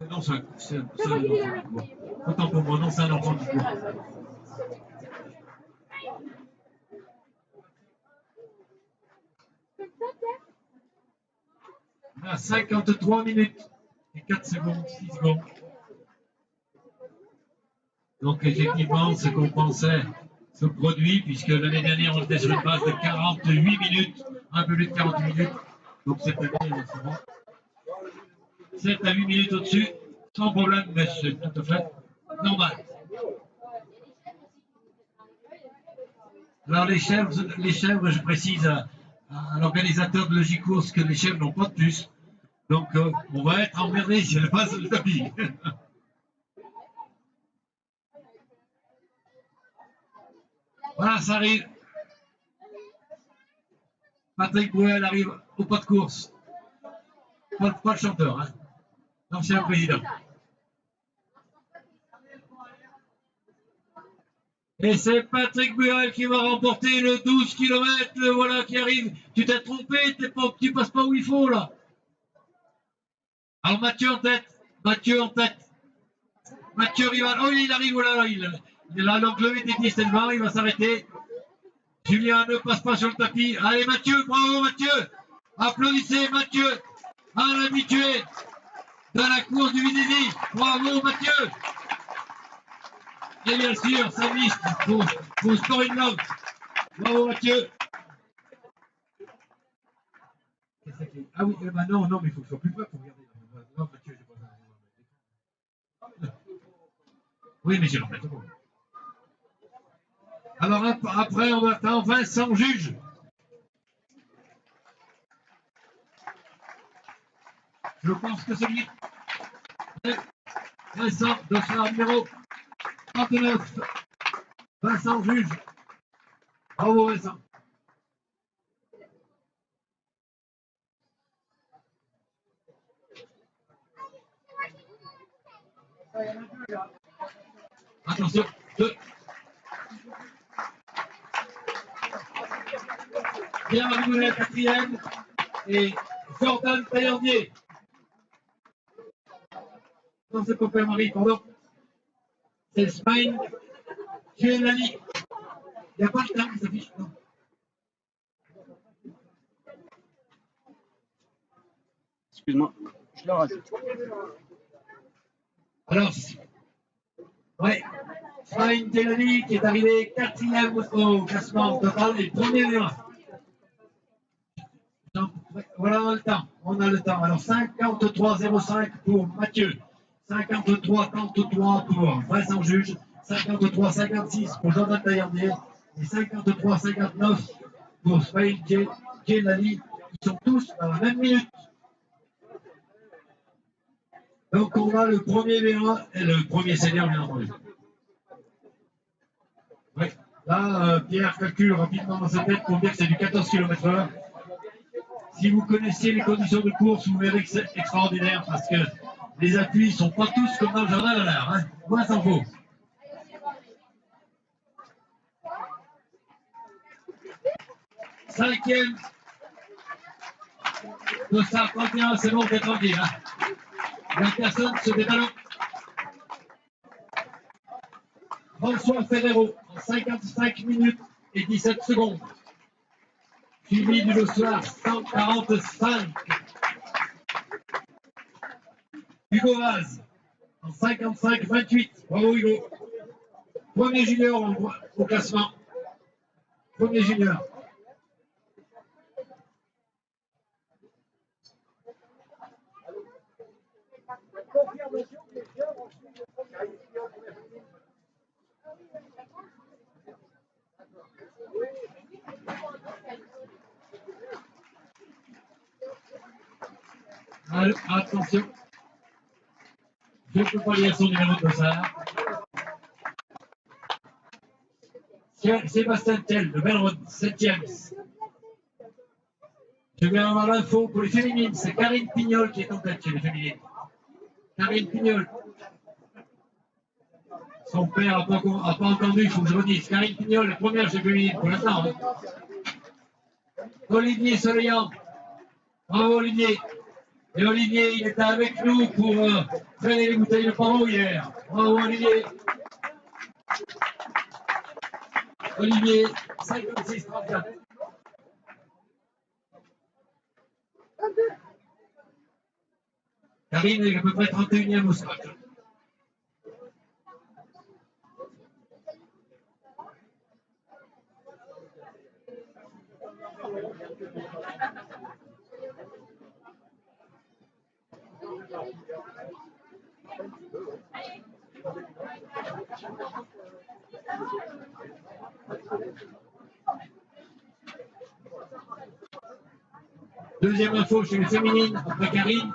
Non, autant pour moi, non, c'est un enfant du cours. À 53 minutes et 4 secondes, 6 secondes. Donc effectivement, ce qu'on pensait se produit, puisque l'année dernière, on était sur une base de 48 minutes, un peu plus de 48 minutes. Donc cette année, c'est bon. 7 à 8 minutes au-dessus, sans problème, mais c'est tout à fait normal. Alors les chèvres, je précise à l'organisateur de Logicourse que les chèvres n'ont pas de puce. Donc on va être emmerdé si elle passe le tapis. Voilà, ça arrive. Patrick Bruel arrive au pas de course. Pas le chanteur, hein. L'ancien président. Et c'est Patrick Bruel qui va remporter le 12 km, le voilà qui arrive. Tu t'es trompé, tu passes pas où il faut là. Alors Mathieu en tête. Mathieu Rival. Oh, il arrive, oh là, il est là, l'enclevé des pieds tellement, il va s'arrêter. Julien ne passe pas sur le tapis. Allez Mathieu, bravo Mathieu. Applaudissez Mathieu, un habitué de la course du Vidévi. Bravo Mathieu. Et bien sûr, sa liste pour Score in Love. Bravo Mathieu. Ah oui, bah non, mais il faut que je sois plus près pour regarder. Non, Mathieu, j'ai pas. Oui, mais j'ai remettre. Alors après, on attend Vincent Juge. Je pense que c'est lui. Vincent, dossard numéro 39. Vincent Juge. Bravo Vincent. Attention, 2. Pierre Rigoulet, 4e. Et Jordan Taillandier. Non, c'est pas Père-Marie, pardon. C'est Smaïn Gielani. Il n'y a pas le temps qui s'affiche, non. Excuse-moi, je le rase. Alors, ouais, Smaïn Gielani qui est arrivé 4e au classement total et premier numéro. Voilà, on a le temps. Alors 53,05 pour Mathieu, 53,33 pour Vincent Juge, 53,56 pour Jordan Taillandier et 53,59 pour Smaïn Gielani. Ils sont tous dans la même minute. Donc on a le premier V1 et le premier senior, bien entendu. Oui. Là, Pierre calcule rapidement dans sa tête pour dire que c'est du 14 km/h. Si vous connaissez les conditions de course, vous verrez que c'est extraordinaire parce que les appuis ne sont pas tous comme dans le jardin à l'air. Hein. Moins s'en faut. Cinquième. De ça, 31, c'est bon, t'es tranquille. Hein. La personne se déballonne. François Ferrero, en 55 minutes et 17 secondes. Suivi du Lossard, 145. Hugo Vaz, en 55-28. Bravo Hugo. Premier junior au classement. Premier junior. Alors, attention. Je ne peux pas lire son numéro de dossard. Sébastien Tell, le Belrod, 7e. Je vais avoir l'info pour les féminines. C'est Karine Pignol qui est en tête chez les féminines. Karine Pignol. Son père n'a pas entendu, il faut que je redise. Karine Pignol, la première chez les féminines pour l'instant. Hein. Olivier Soleillant. Bravo Olivier. Et Olivier, il était avec nous pour traîner les bouteilles de pavot hier. Bravo Olivier. Olivier, 56-34. Karine est à peu près 31e au scratch. Deuxième info chez les féminines, après Karine,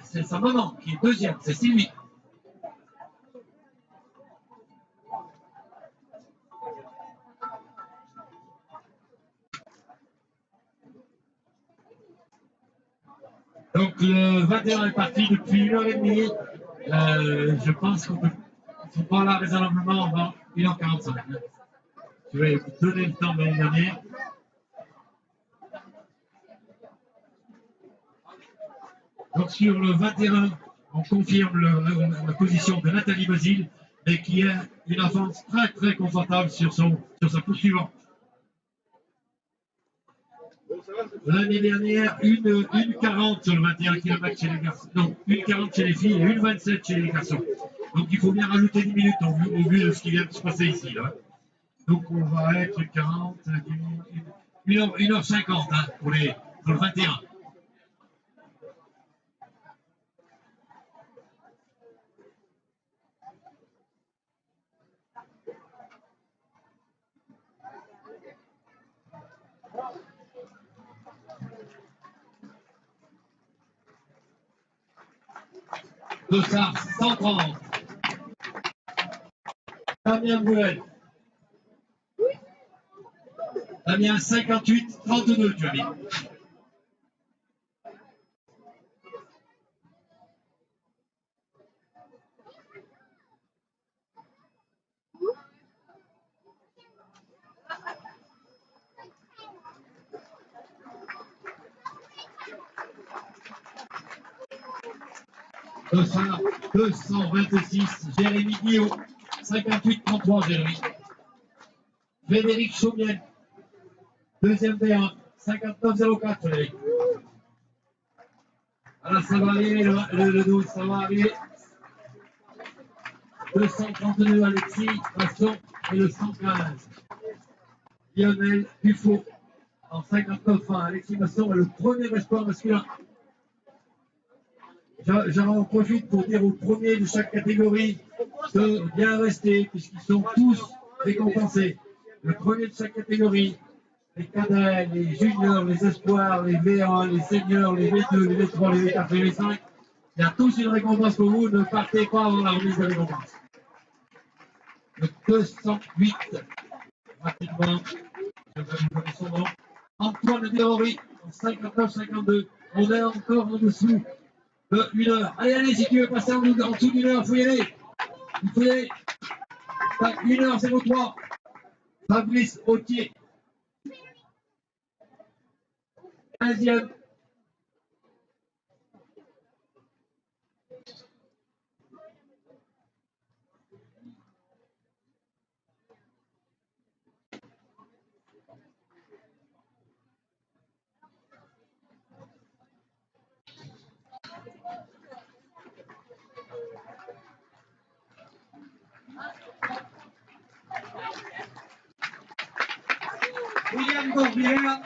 c'est sa maman qui est deuxième, c'est Sylvie. Donc le 21 est parti depuis 1h30. Je pense qu'on peut. Ils sont pas là raisonnablement avant 1h45. Je vais vous donner le temps de l'année dernière. Donc sur le 21, on confirme la position de Nathalie Basile, mais qui a une avance très très confortable sur sa poursuivante. L'année dernière, une 40 sur le 21 km chez les garçons. Non, une 40 chez les filles et une 27 chez les garçons. Donc il faut bien rajouter 10 minutes au vu de ce qui vient de se passer ici. Là. Donc on va être 40, 1h50 hein, pour le 21. Dossard 130. Damien Boulet. Damien 58, 32, tu as mis. Dossard 226, Jérémy Guillaume 58-33, Jérémy. Frédéric Chaumiel, deuxième B1, 59-04, Frédéric. Alors ça va arriver, le 12, ça va arriver. 232, Alexis Masson et le 115. Lionel Dufaux en 59-1. Alexis Masson est le premier espoir masculin. J'en profite pour dire aux premiers de chaque catégorie de bien rester, puisqu'ils sont tous récompensés. Le premier de chaque catégorie, les cadets, les juniors, les espoirs, les V1, les seniors, les V2, les V3, les V4, les V5, il y a tous une récompense pour vous, ne partez pas avant la remise de récompense. Le 208, rapidement, je vais vous donner son nom, Antoine Dérory, en 59-52, on est encore en dessous de 1 heure. Allez, si tu veux passer en dessous d'une heure, il faut y aller. Il faut y aller. 1h03. Fabrice Autier. 15e. William Gorbière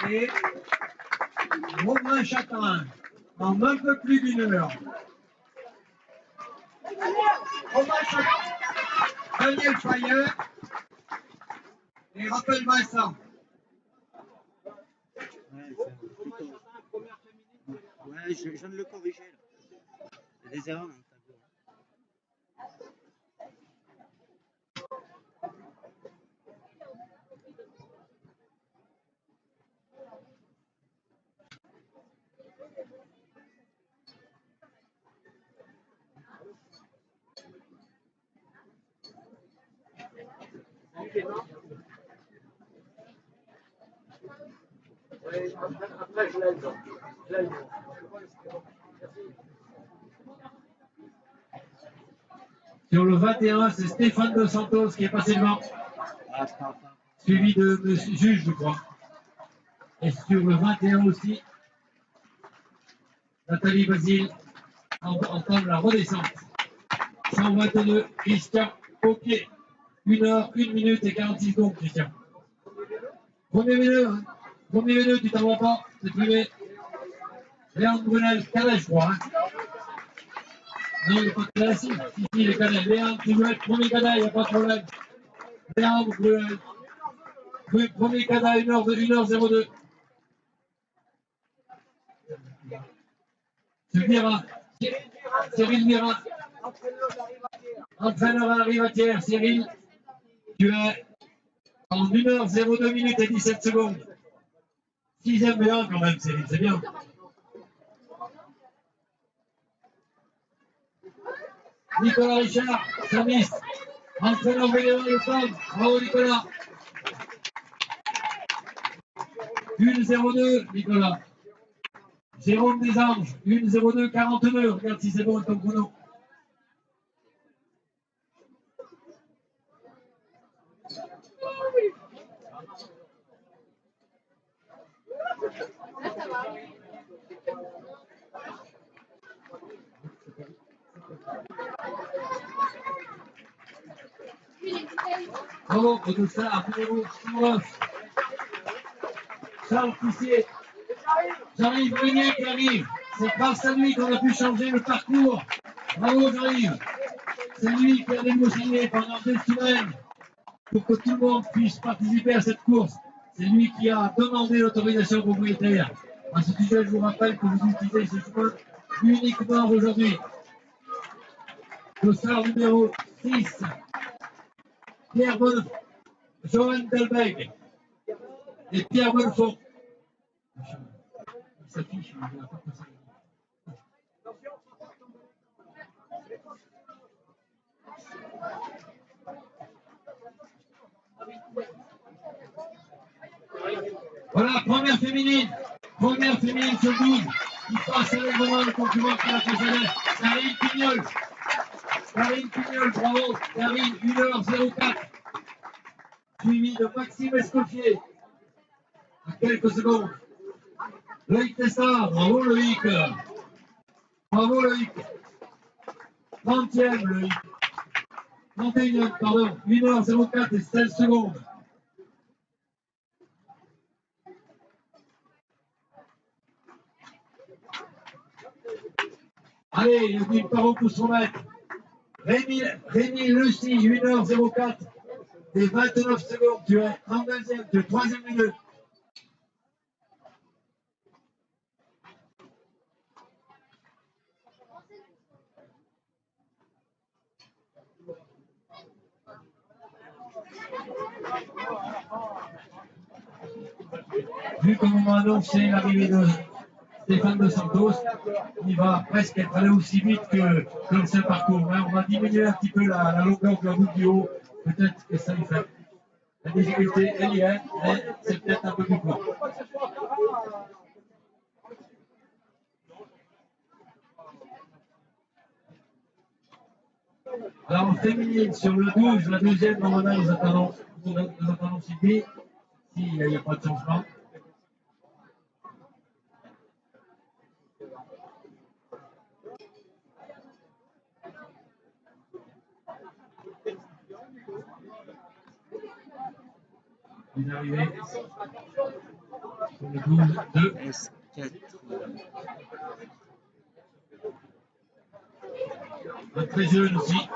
et Romain Châtelain en un peu plus d'une heure. Romain Châtelain, Daniel Fayer et Raphaël Vincent. Ouais, je viens de le corriger. Il y a des erreurs dans le tableau. Après, je Sur le 21, c'est Stéphane Dos Santos qui est passé devant, suivi de Monsieur Juge, je crois. Et sur le 21 aussi, Nathalie Basile entame la redescente. 122, Christian au pied. 1 heure, 1 minute et 46 secondes, Christian. Premier vélo, tu t'en vas pas, c'est privé. Léon Brunel, cadet, je crois. Hein. Non, il n'est pas cadet, si, il est cadet. Léon, tu veux être premier cadet, il n'y a pas de problème. Léon Brunel. Premier cadet, 1h02. Cyril Mira. Entraîneur à la rivatière, Cyril. Tu es en 1h02 minutes et 17 secondes. 6e V1 quand même, Cyril, c'est bien. Nicolas Richard, Samis, entraîneur bénévole de femme. Bravo Nicolas. 1,02 Nicolas. Jérôme Desanges, 1,02 42. Regarde si c'est bon ton chrono. Bravo, tout ça, numéro 109. Charles Poussier. J'arrive, Régnier qui arrive. C'est grâce à lui qu'on a pu changer le parcours. Bravo, j'arrive. C'est lui qui a négocié pendant 2 semaines pour que tout le monde puisse participer à cette course. C'est lui qui a demandé l'autorisation propriétaire. À ce sujet, je vous rappelle que vous utilisez ce chemin uniquement aujourd'hui. Le sort numéro 6, Pierre Bonnefond, Johan Delbecq et Pierre Bonnefond. Il s'affiche, il n'a pas passé. Voilà, première féminine sur 12, qui passe allègrement le concurrent qui l'a précédé, Karine Pignol, bravo, Karine, 1h04, suivi de Maxime Escoffier, à quelques secondes. Loïc Tessard, bravo Loïc, 30e Loïc, 31e, pardon, 1h04 et 16 secondes. Allez, il dit par où pour son maître. Rémi Lucie, 1h04 et 29 secondes. Tu es 32e, tu es 3e minute. Vu comme on m'a annoncé l'arrivée de Stéphane Dos Santos, il va presque être allé aussi vite que dans ce parcours. On va diminuer un petit peu la longueur de la route du haut. Peut-être que ça lui fait. La difficulté, elle y est, mais c'est peut-être un peu plus court. Alors, en féminine, sur le 12, la deuxième, normalement, nous attendons Sylvie, s'il n'y a pas de changement. Vous arrivez sur le 12-2. Un très jeune aussi.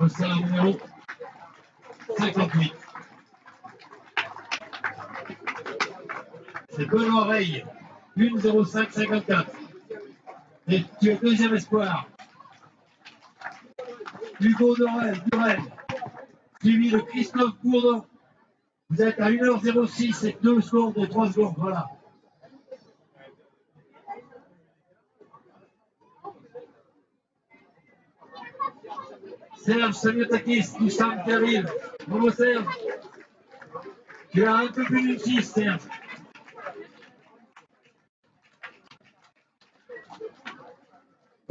C'est un numéro 58. C'est Benoît Reille, 1,05,54. Et tu es deuxième espoir. Hugo Durel, suivi de Christophe Bourdon. Vous êtes à 1h06 et 2 secondes et 3 secondes, voilà. Serge Samiotakis, Dusan qui arrive. Bravo Serge. Tu as un peu plus d'une 6, Serge.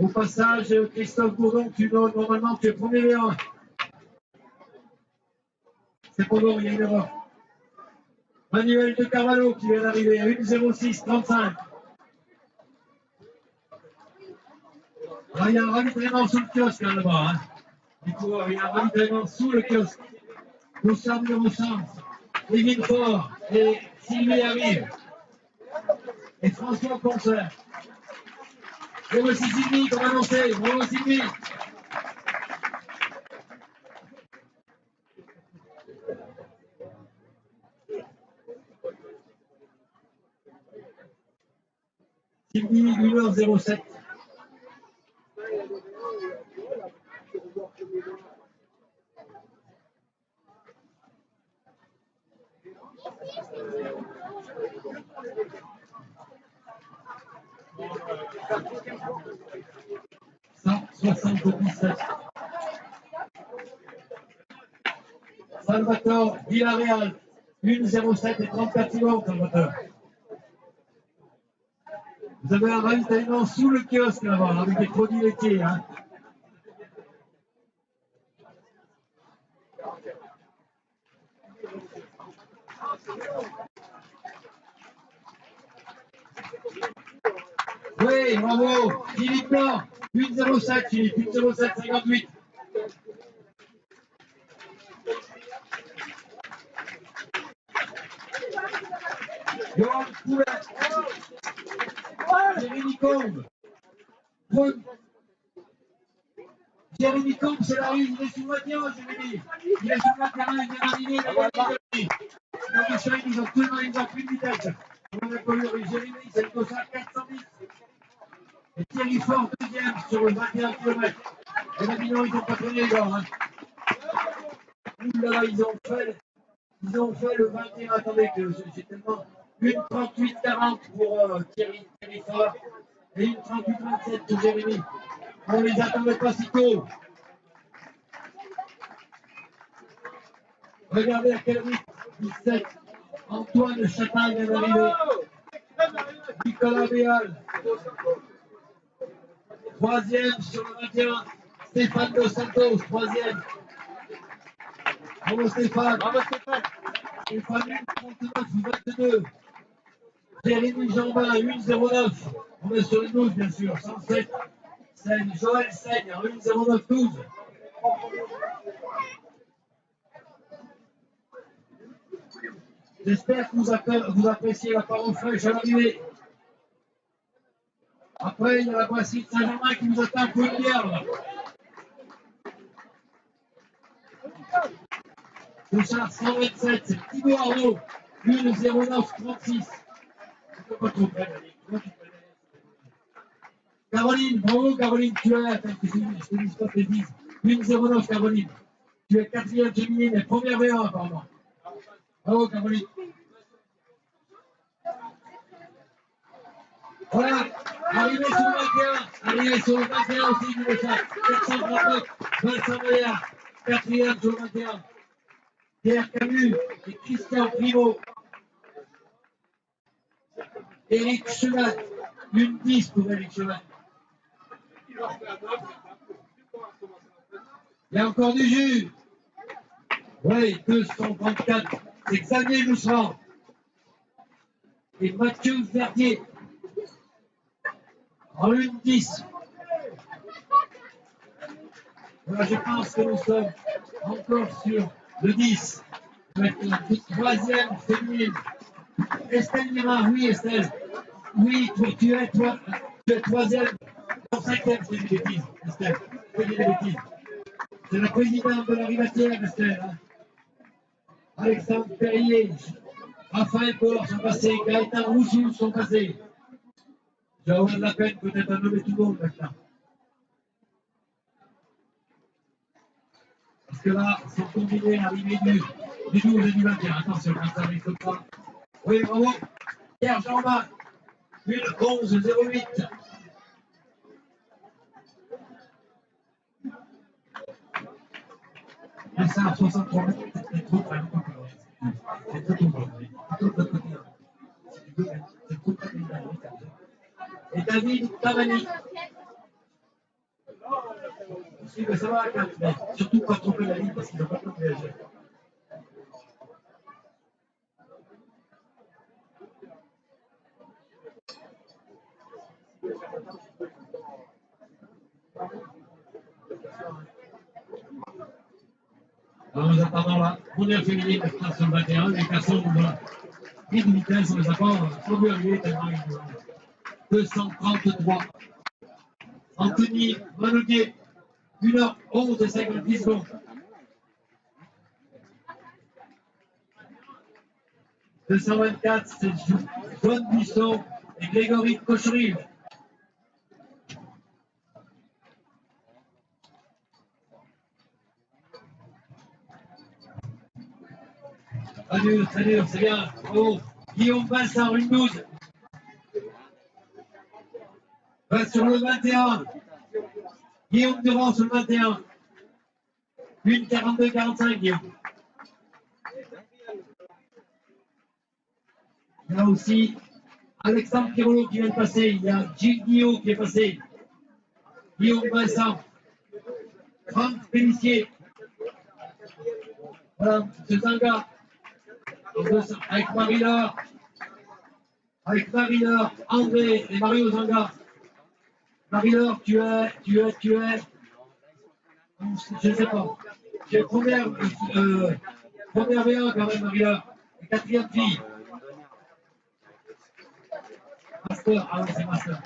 Au passage, Christophe Bourdon, normalement, tu es premier V1. C'est pas bon, il y a une erreur. Manuel de Carvalho qui vient d'arriver à 1,06,35. Ah, il y a un ravitaillement sous le kiosque là-bas. Hein. Du coup, il y a un ravitaillement sous le kiosque. Nous sommes numéro 100. Émile Fort et Sylvie arrivent. Et François Concert. Et voici Sylvie comme annoncé. Bravo Sylvie. Sylvie 1h07. Salvatore Villarreal, 1,07 et 34 secondes, Salvatore. Vous avez un ravitaillement sous le kiosque là-bas, avec des produits laitiers. Hein. Oui, bravo, Philippe Blanc, 1,07, Philippe, 1,07, 58. Johan Poulet, Jérémy Combe. Jérémy Combe, c'est la rue, il est sous le maintien, Jérémy. Il est sous le maintien, il vient d'arriver, il a gagné. Donc, ils ont tous dans une plus de vitesse. On a connu Jérémy, c'est le dossard 410. Et Thierry Fort, deuxième sur le 21 km. Et maintenant, ils n'ont pas traîné les gars. Hein. Là, ils ont fait le 21. Attendez, que j'ai tellement. Une 38-40 pour Thierry Fort et une 38-27 pour Jérémy. On les attendait pas si tôt. Regardez à quel rythme. 17. Antoine Chataille vient d'arriver. Nicolas Béal. Troisième sur le 21. Stéphane Dos Santos, troisième. Bravo Stéphane. Bravo Stéphane. Stéphane 1,39,22. Jérémy Jambin 1,09. On est sur le 12 bien sûr. 107. Seigne. Joël Seigne 1,09,12. J'espère que vous appréciez la parole fraîche à l'arrivée. Après, il y a la brasserie de Saint-Germain qui nous attend pour une bière. Là. Le char 127, c'est Thibaut Arnaud, 1,09,36. Je ne peux pas trop près, Caroline, bravo Caroline, tu es, attends, je te dis pas tes 10. 1,09 Caroline. Tu es quatrième féminine et première V1 apparemment. Bravo Caroline. Voilà, arrivé sur le 21 aussi du Béchat. 439, Vincent Maillard, quatrième sur le 21. Pierre Camus et Christian Primo. Éric Chemin, 1,10 pour Éric Chemin. Il y a encore du jus. Oui, 234. C'est Xavier Jousserand. Et Mathieu Verdier. En 1,10. Voilà, je pense que nous sommes encore sur le 10. Avec la troisième féminine. Estelle Mirard, oui Estelle. Oui, tu es troisième. Non, cinquième, je dis des bêtises, Estelle. Je dis des bêtises. C'est la présidente de la rivatière, Estelle. Hein. Alexandre Perrier, Raphaël Port sont passés, Gaëtan Roussou sont passés. J'ai avoir de la peine peut-être à nommer tout le monde maintenant. Parce que là, sont combinés l'arrivée du 12 et du 21. Attention, quand ça arrive comme ça. Oui, bravo. Pierre Jean-Marc, 1,11,08. Mais ça, à 63 mètres, c'est trop près. C'est trop aujourd'hui. C'est trop près. Et David Tavani. poursuivre, ça va, mais surtout pas tromper la ligne parce qu'ils n'ont pas le temps de réagir. Alors, nous attendons la première féminine qui passe sur le 21. Les garçons ont pris de vitesse, on les a pas vu arriver tellement ils ont 233. Anthony Manoudier, 1h11 et 56 secondes. 224, c'est Joanne Buisson et Grégory Cocheril. Très dur, c'est bien. Oh, Guillaume Vincent, 1h12. Sur le 21. Guillaume Durand sur le 21. 1h42-45, Guillaume. Il y a aussi Alexandre Pirolo qui vient de passer. Il y a Gilles Guillaume qui est passé. Guillaume Vincent. Franck Pélissier. Voilà, ce Zanga. Avec Marie-Laure. Avec Marie-Laure, André et Mario Zanga. Marie-Laure, tu es. Je ne sais pas. Tu es première V1 quand même, Marie-Laure. Et quatrième fille. Master, ah oui, c'est Master.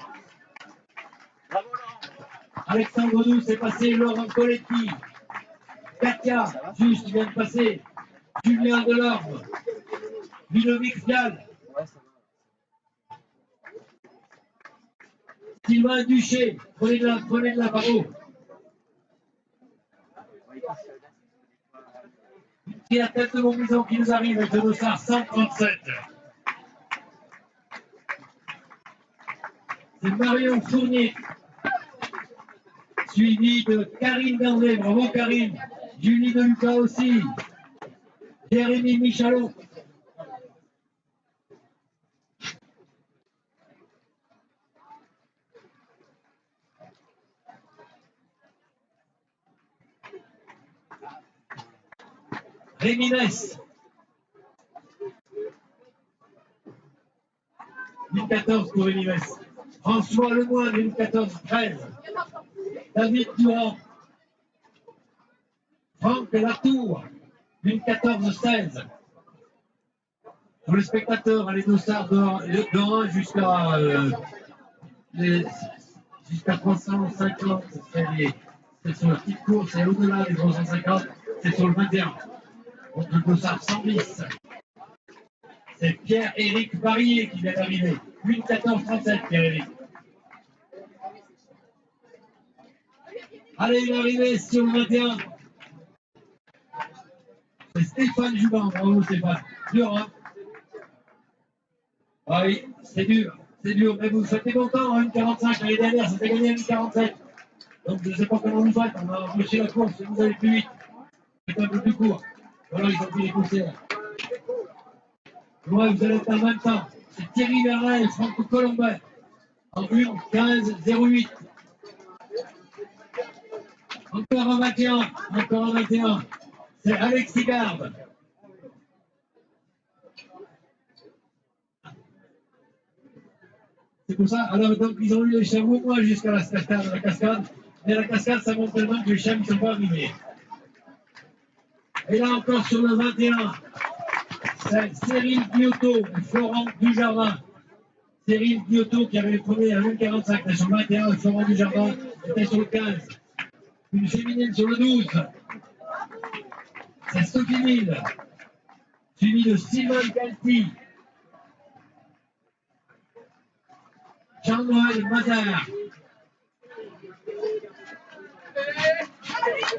Alexandre Doux, c'est passé. Laurent Coletti. Katia, juste, vient de passer. Julien Delorme. Ludovic Fial. Sylvain Duché. Prenez de la barreau. Qui est la tête de mon maison qui nous arrive avec le dossard 137. C'est Marion Fournier, suivi de Karine Dandé. Bravo Karine. Julie Deluca aussi. Jérémy Michalot. Rémi Ness. 1014 pour Rémi Ness. François Lemoine, 1014-13. David Durand. Franck Latour, 1014-16. Pour les spectateurs, les dossards de 1 jusqu'à 350, c'est sur la petite course et au-delà des 350, c'est sur le 21. Donc le dossard 110. C'est Pierre-Éric Barrier qui vient d'arriver. 8-14-37, Pierre-Éric. Allez, il est arrivé sur le 21. C'est Stéphane Jubin. Bravo Stéphane. Dur, hein? Ah oui, c'est dur. C'est dur. Mais vous c'était content, hein, 1,45 l'année dernière, c'était gagné à 1,47. Donc je ne sais pas comment vous faites. On a empêché la course. Vous allez plus vite. C'est un peu plus court. Voilà, ils ont pris les poussières. Ouais, vous allez être en même temps. C'est Thierry Vernet et Franck Colombin. En 1,15-08. Encore en 21. Encore en 21. C'est Alexis Garde. C'est pour ça. Alors, donc, ils ont eu les chameaux, moi, jusqu'à la cascade. Mais la cascade, ça montre tellement que les chameaux ne sont pas arrivés. Et là, encore sur le 21, c'est Cyril Biotto et Florent Dujardin. Cyril Biotto qui avait le premier à 1,45, mais sur le 21, et Florent Dujardin était sur le 15. Une féminine sur le 12. C'est Sophie Mille, suivi de Simone Galti. Jean-Noël Mazar.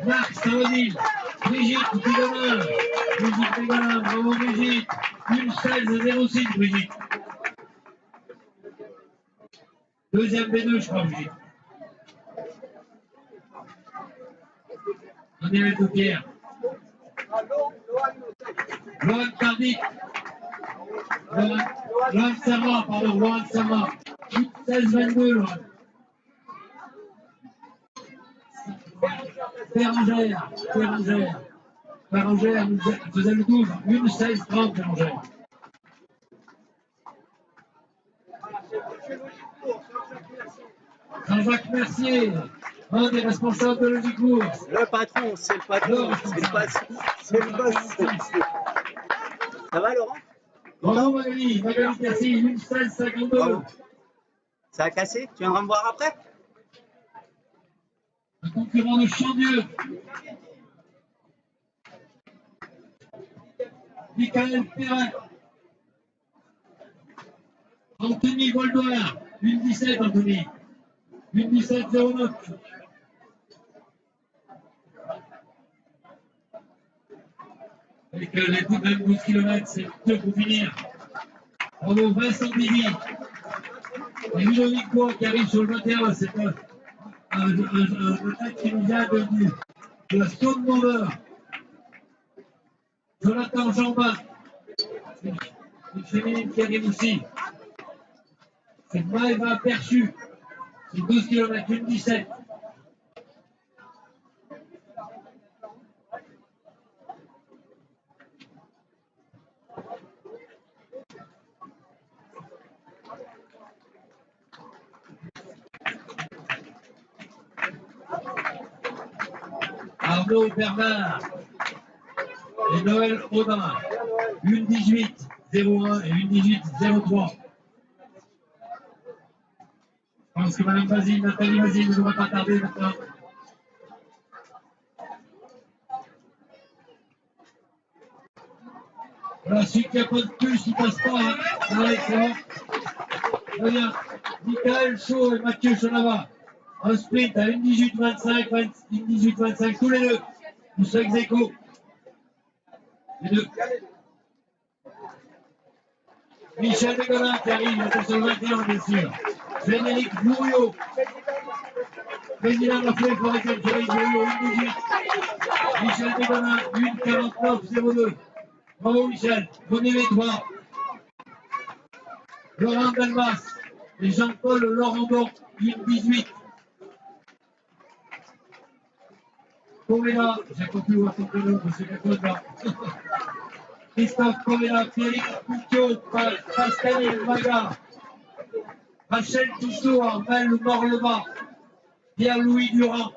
Marc Saladil. Brigitte Bégolin. Brigitte Bégolin, bravo Brigitte. 1,16-06, Brigitte. Deuxième B2, je crois, Brigitte. On est avec Pierre. Lohan Cardic. Lohan Serma, pardon, Lohan Serma. 16-22, Lohan. Bérangère, Bérangère. Bérangère faisait le 12, 1,16,30 Bérangère. Jean-Jacques Mercier, un des responsables de Logicourt. Le patron, c'est le patron, c'est le patron, c'est le boss. Ça va Laurent? Bravo Magali, Magali Cassi, 1,16,52. Bravo. Ça a cassé? Tu viendras me voir après? Un concurrent de Chandieu. Michael Perrin. Anthony Voldoir, 1,17 Anthony. 1,17,09. Avec les tout de même 12 km, c'est deux pour finir. Bravo Vincent Bibi. Et Ludovic Bois qui arrive sur le 21, c'est un athlète qui nous vient de la Stone Mover. Jonathan Jambin. Une féminine qui arrive aussi. C'est Maëva Perchu. C'est 12 km, 1,17. Arnaud Bernard et Noël Audin, 1,18,01 et 1,18,03. Je pense que Mme Basile, Nathalie Basile ne devrait pas tarder maintenant. Voilà, celui qui n'a pas de puce, il ne passe pas. Hein. Allez, c'est bon. Très bien. Michael Chaud et Mathieu Chenava. Un sprint à 1,18,25, 1,18,25 tous les deux. Nous sommes ex aequo. Les deux. Michel Dégolin qui arrive, attention le 21 bien sûr. Frédéric Bourriot. Président de la foulée forestière, Frédéric Bourriot, 1,18. Michel Dégolin, 1,49,02. Bravo Michel. Prenez les trois. Laurent Delmas et Jean-Paul Laurendon, 1,18. Corella, j'ai compris où est ton prénom, monsieur Cacoda. Christophe Corella, Pierrick Couteau, Pascal Maga, Rachel Toussault, Armel Morleva, Pierre-Louis Durand.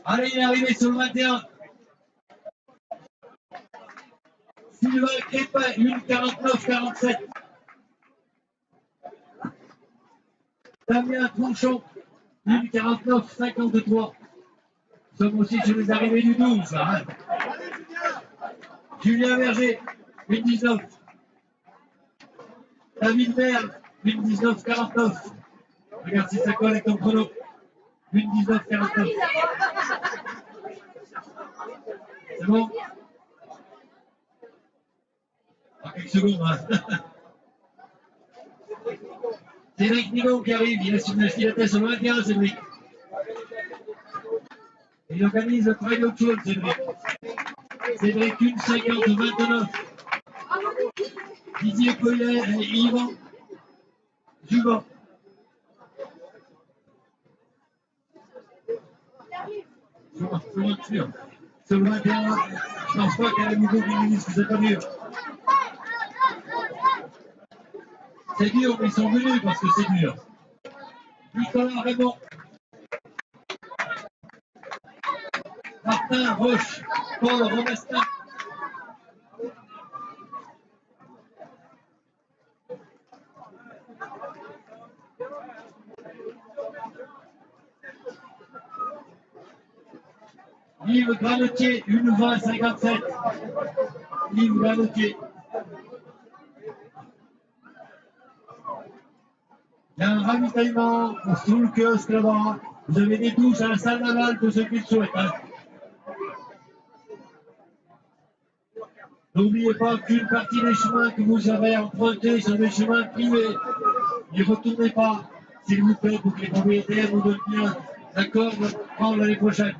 Allez, il est arrivé sur le 21. Sylvain Crépin, 1,49,47. Damien Tronchon, 1,49,53. Nous sommes aussi sur les arrivées du 12. Là, hein. Julien Berger, 1,19. David Merle, 1,19,49. Regarde si ça colle avec ton chrono. 1,19,49. C'est bon? En quelques secondes, hein. Cédric Nigon qui arrive, il était sur le 21, Cédric. Et il organise le trail de Chaude, Cédric. Cédric, 1,50,29. Didier Collet et Yvan Jubin. Sur le 21, je pense pas qu'à la niveau du ministre, c'est pas dur. C'est dur, mais ils sont venus parce que c'est dur. Nicolas Raymond. Martin Roche. Paul Romestin. Yves Granotier, 1,20,57. Yves Granotier. Il y a un ravitaillement sous le kiosque là-bas. Vous avez des douches à la salle navale pour ceux qui le souhaitent. Hein. N'oubliez pas qu'une partie des chemins que vous avez empruntés sont des chemins privés. N'y retournez pas, s'il vous plaît, pour que les propriétaires vous donnent bien l'accord de prendre l'année prochaine.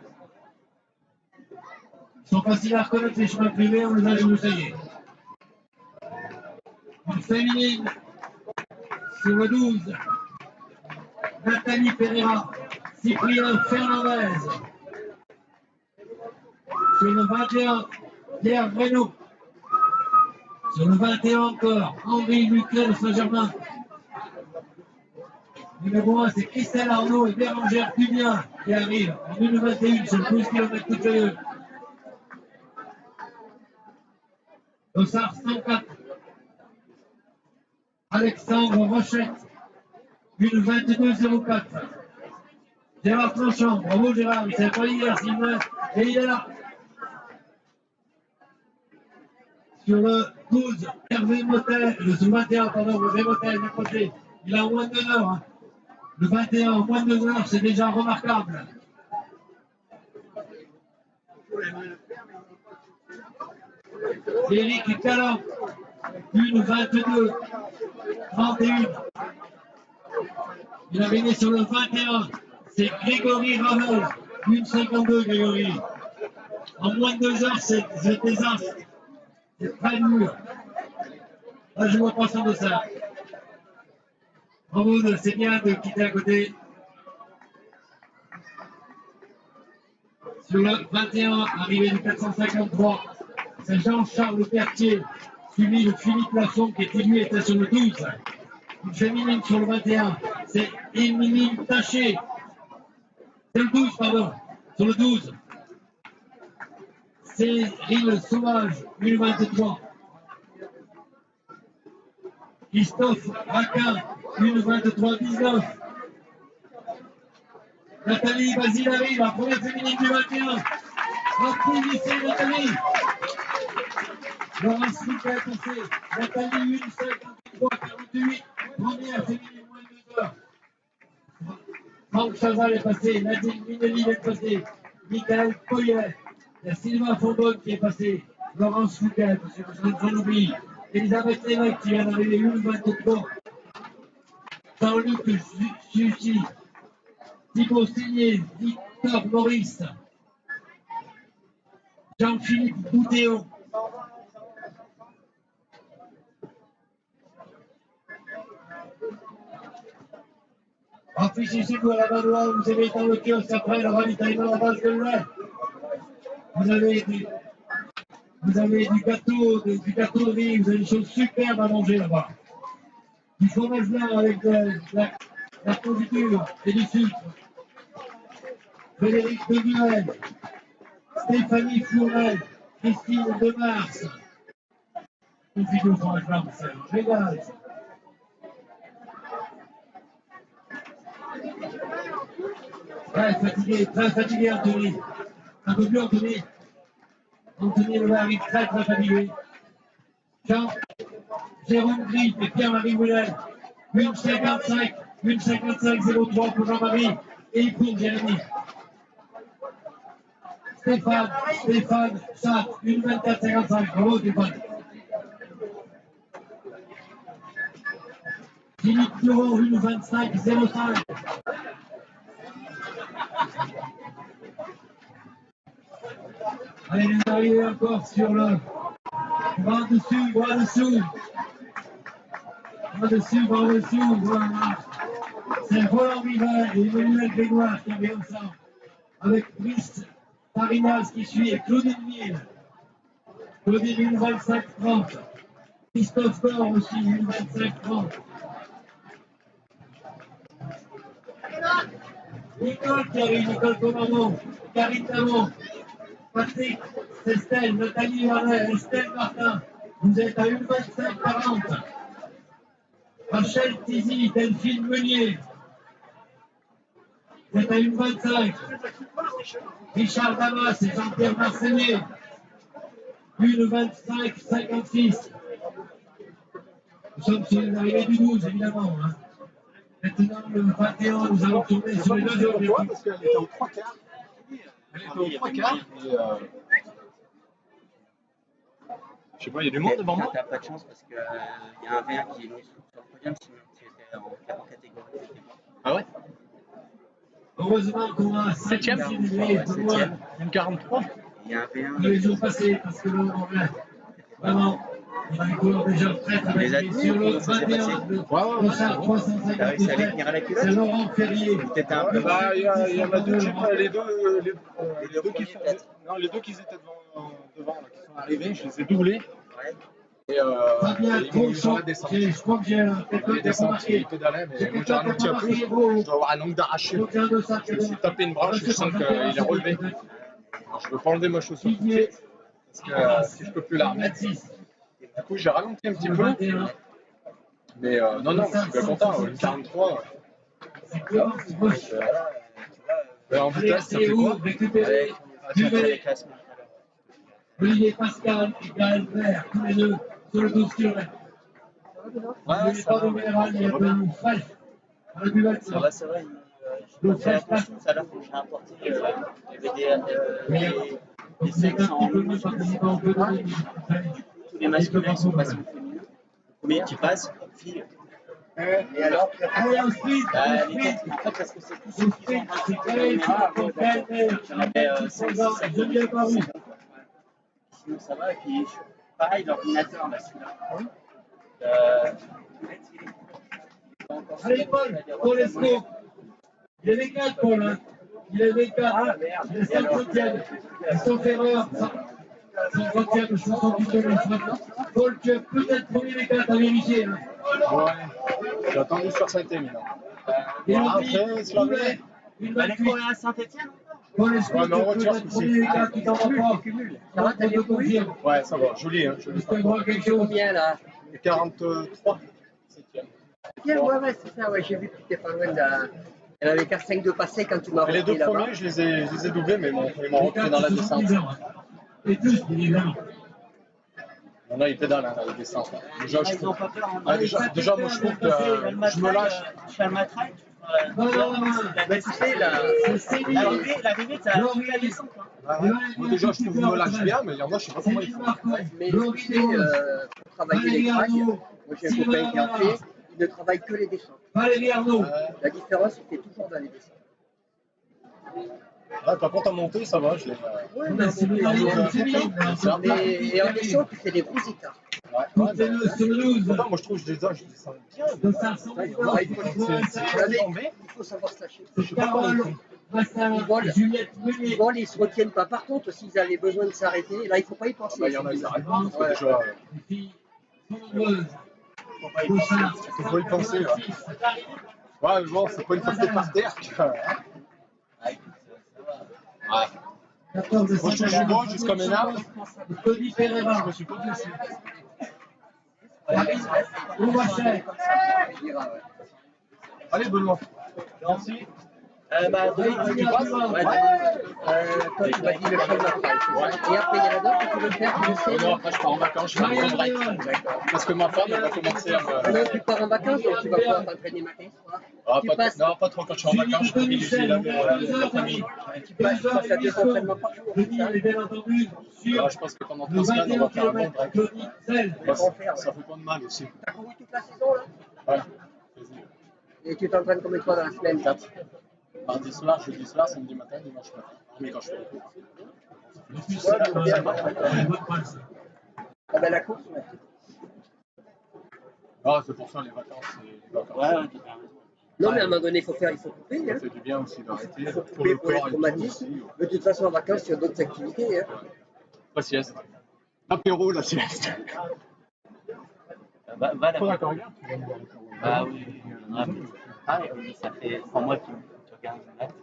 sont faciles à reconnaître les chemins privés, on les a débroussaillés. Une féminine sur le 12. Nathalie Pereira, Cyprien Fernandez. Sur le 21, Pierre Reynaud. Sur le 21 encore, Henri Lucret de Saint-Germain. Numéro 1, c'est Christelle Arnaud et Bérangère Dubien qui arrivent en 1,21 sur le 12 km toutes les deux. Dossard 104. Alexandre Rochette, 1,22,04. Gérard Tranchant, bravo Gérard, il s'est pas hier, Sylvain, et il est là. Sur le 12, Hervé Motel, le 21, pardon, Hervé Motel, d'un côté, il a en moins de 2 heures. Hein. Le 21 en moins de 2 heures, c'est déjà remarquable. Éric Callan, 1,22, 31. Il a gagné sur le 21. C'est Grégory Ravel, 1,52 Grégory. En moins de 2 heures, c'est désastre. C'est très dur. Là, je vois pas son de ça. Bravo, c'est bien de quitter à côté. Sur le 21, arrivé du 453, c'est Jean-Charles Pertier, suivi de Philippe Lasson, qui lui était sur le 12. Une féminine sur le 21, c'est Émilie Taché. C'est le 12, pardon. Sur le 12. C'est Rille Sauvage, 1,23. Christophe Raquin, 1,23,19. Nathalie Basilari, la première féminine du 21. Applaudissez Nathalie. Laurence Lucas est passée. Nathalie 1,53,48. Première féminine, moins de 2 heures. Franck Chazal est passé. Nadine Minelli est passée. Michael Poyet. Il y a Sylvain Fondonne qui est passé. Laurence Lucas, j'en oublie. Elisabeth Lévesque qui vient d'arriver 1,23. Jean-Luc Sucy. Thibaut Signé, Victor Maurice, Jean-Philippe Boutéon. Affichez-vous à la Valois, vous avez dans le kiosque après le ravitaillement à la base de l'Ouest. Vous avez du gâteau de riz, vous avez des choses superbes à manger là-bas. Du fromage blanc avec de la confiture et du sucre. Frédéric Deguel, Stéphanie Fournel, Christine Demars. Confiture fromage blanc, c'est un régal. Très fatigué Anthony. Un peu plus Anthony. Anthony le arrive très fatigué. Jean, Jérôme Gris et Pierre-Marie Moulin. 1,55, 1,55,03 pour Jean-Marie et pour Jérémy. Stéphane Chat, 1,24,55. Bravo Stéphane. Philippe Florent, 1,25,05. Allez, nous arrivons encore sur le bras dessus, voilà. C'est Roland Rivet et Emmanuel Grégoire qui arrivent ensemble. Avec Brice Parinas qui suit et Claudine Ville. Claudine 1,25,30. Christophe Dor aussi, 1,25,30. Nicole qui arrive, Nicole Comandon, Karine Damon, Patrick, Estelle, Nathalie Varnet, Estelle Martin, vous êtes à 1,25,40. Rachel Tizy, Delphine Meunier, vous êtes à 1,25. Richard Damas et Jean-Pierre Marcellier, 1,25,56. Nous sommes sur l'arrivée du 12, évidemment. Hein. Maintenant, le 21, nous allons tourner sur les 2 heures. Parce qu'elle était aux 3 quarts. Elle était aux 3 quarts. Je sais pas, il y a du monde devant moi. T'as pas de chance parce qu'il y a un vert qui est venu sur le podium, sinon tu étais en catégorie. Ah ouais? Heureusement qu'on a 7ème. 7ème. 1,43. Il y a un V1. les jours passés, parce que là, on a vraiment, il y a un coureur déjà très très Les bien adultes, sur le comment ça s'est 21 passé? de Ouais. Dossard Ah oui, ça allait 357. tenir à la culotte. C'est Laurent Ferrier. Peut-être un peu. Bah, il y en a deux, les deux, deux qui premiers, sont, peut-être. non, les deux qui étaient devant là, qui sont arrivés, je les ai doublés. Ouais. Et Fabien ils m'ont mis dans Tronchon, la descente. je crois que j'ai Dans quelqu'un les qui a descentes, remarqué. ils pédalaient, mais J'ai moi j'ai quelqu'un qui a ralenti un peu. remarqué, Je dois avoir un angle d'arraché. donc il y a un dossard Je me suis tapé une branche et je sens qu'il est relevé. Alors, je ne veux pas enlever ma chaussure tout de suite, parce que si je ne peux plus la remettre. Du coup, j'ai ralenti un petit peu. Mais non, je suis bien content. Une 43. Mais en vitesse, ça fait quoi? Avec les classements. Olivier Pascal et Gaël Vert, tous les deux sur le 12 km. Ouais, ça va. Pas de général, il y a de fraîche. À la buvette, Ça va, ça va. J'ai fait attention tout à l'heure quand j'ai rapporté. Il y avait des sections en muscu. Tous les masculins sont passés au féminin. Le premier qui passe, fille. Et alors, allez au sprint, les têtes, en fait, parce que c'est tous ceux qui ont racheté le même. Il y en avait 5, 6, 7. Sinon, ça va. Et puis, pareil, l'ordinateur, là, celui-là. allez Paul, Paul Esco. Il est les 4 Paul, hein. Il est les 4. Il est 50e. Sauf erreur, 50e, 68e. Paul, tu es peut-être premier les 4 à vérifier. Hein. Ouais, j'ai attendu sur Saint-Émilion. Et Après, sur la vraie, une Elle est 28. courue à Saint-Etienne? Paul Esco, ouais, mais en tu peux voiture, être c'est premier les 4 qui t'en va pas. Ça va, t'as des couilles? ouais, ça va, joli, hein, joli. Je te vois quelque chose. Combien là? Et 43, 7e. Bien, ouais, c'est ça, ouais, j'ai vu que tu étais pas loin de. Elle avait qu'à 5 de passer quand tu m'as Et les deux repris là-bas. premiers, je les ai doublés, mais ils m'ont repris dans la descente. Et tous, évidemment. Il y en a, ils pédalent hein, dans la descente. Là. Déjà, Ils n'ont pas peur. ouais, déjà, moi, je trouve que je me lâche. Tu fais le matraille, Non, non, non. Mais tu sais, là, l'arrivée, t'as toute la descente. Moi, déjà, je trouve que je me lâche bien, mais il y en a, je sais pas comment ils font. mais tu sais, pour travailler les craques, moi j'ai un copain qui en fait, il ne travaille que les descentes. Valérie Arnaud. La différence, il fait toujours dans les descentes. Ouais, par contre, en montée, ça va. Je l'ai, Ouais, mais C'est bien. et en descente, il fait des gros écarts. ouais, C'est le sur le 12. pourtant, moi, je trouve que je descends bien. De 500 Ouais, il faut savoir se lâcher. C'est Carole, Massin, Ils volent. Juliette Meunier. Ils volent, ils se retiennent pas. Par contre, s'ils avaient besoin de s'arrêter, là, il faut pas y penser. Il y en a, ils arrêtent pas, parce que Ouais. déjà, Les filles sont nombreuses. faut pas y penser. Ouais, mais bon, c'est pas une fois que t'es par terre. Ouais. 14 Moi, je suis bon jusqu'à maintenant. Tony Ferreira. Je me suis pas blessé. Roumacher. Allez, Benoît. Merci. Demain, Tu passes? Ouais, toi, tu m'as dit le chemin de travail. Et après, il y en a d'autres qui veulent faire, tu le sais. Non, après, je pars en vacances, je fais un gros break. Parce que ma femme, elle va commencer à me. Non, tu pars en vacances, donc tu vas pouvoir t'entraîner matin, soir. Ah, Tu pas, passes, non, pas trop quand je suis en vacances, je privilégie la famille. tu passes à 2 entraînements par jour. c'est ça? Et bien entendu, sur Alors, je pense que pendant le 3 semaines, on 21 va faire un bon km, break. Claudie Zell. Ça fait pas de mal aussi. T'as couru toute la saison, là? Ouais. Et tu t'entraînes combien de fois dans la semaine? 4. Mardi soir, jeudi soir, samedi matin, dimanche matin. Mais quand je fais les courses. Ah ben la course, ouais. Ah, c'est pour ça, les vacances, c'est les vacances. ouais, Non, mais à un moment donné, il faut couper. Ça Hein. fait du bien aussi d'arrêter. Il faut Pour couper le pour les corps et tout traumatismes. aussi. De toute façon, en vacances, tu as d'autres activités. Hein. La sieste. Apéro, la sieste. va Pas là-bas. d'accord, regarde. Ah oui, ah oui, ça fait 3 mois que tu regardes une date.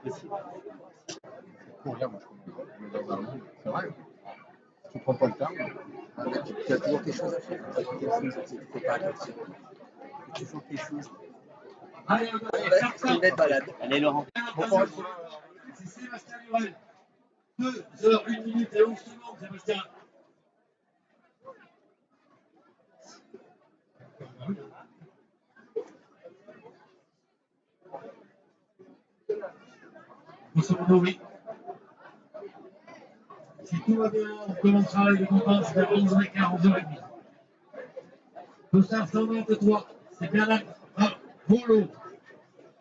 Aussi. Pour rien, moi, je connais pas. C'est vrai. Tu prends pas le temps. Ah, ben, tu as toujours quelque chose à faire. Tu fais pas attention. Tu fais quelque chose. Allez, C'est une belle balade. Allez, Laurent. c'est Sébastien Lurel. 2 heures, 1 minute et 11 secondes, Sébastien. Grosso modo, oui. Si tout va bien, on commencera les dépenses vers 11h15, 11h30. Dossard 123, c'est bien là. Ah, Volo.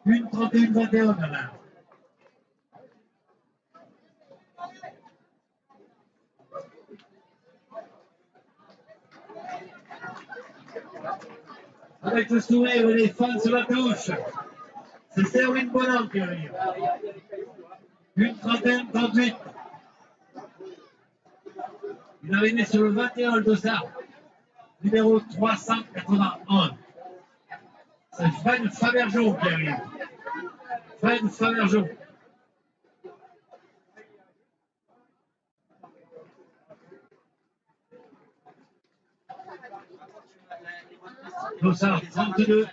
1 31 21, Bernard. avec le sourire et les fans sur la touche. C'est Serwin Bonan qui arrive. Une 31-38. Il avait né sur le 21 le dossard, numéro 381. C'est Fred Fabergeon qui arrive. Fred Fabergeon. Dossard 32.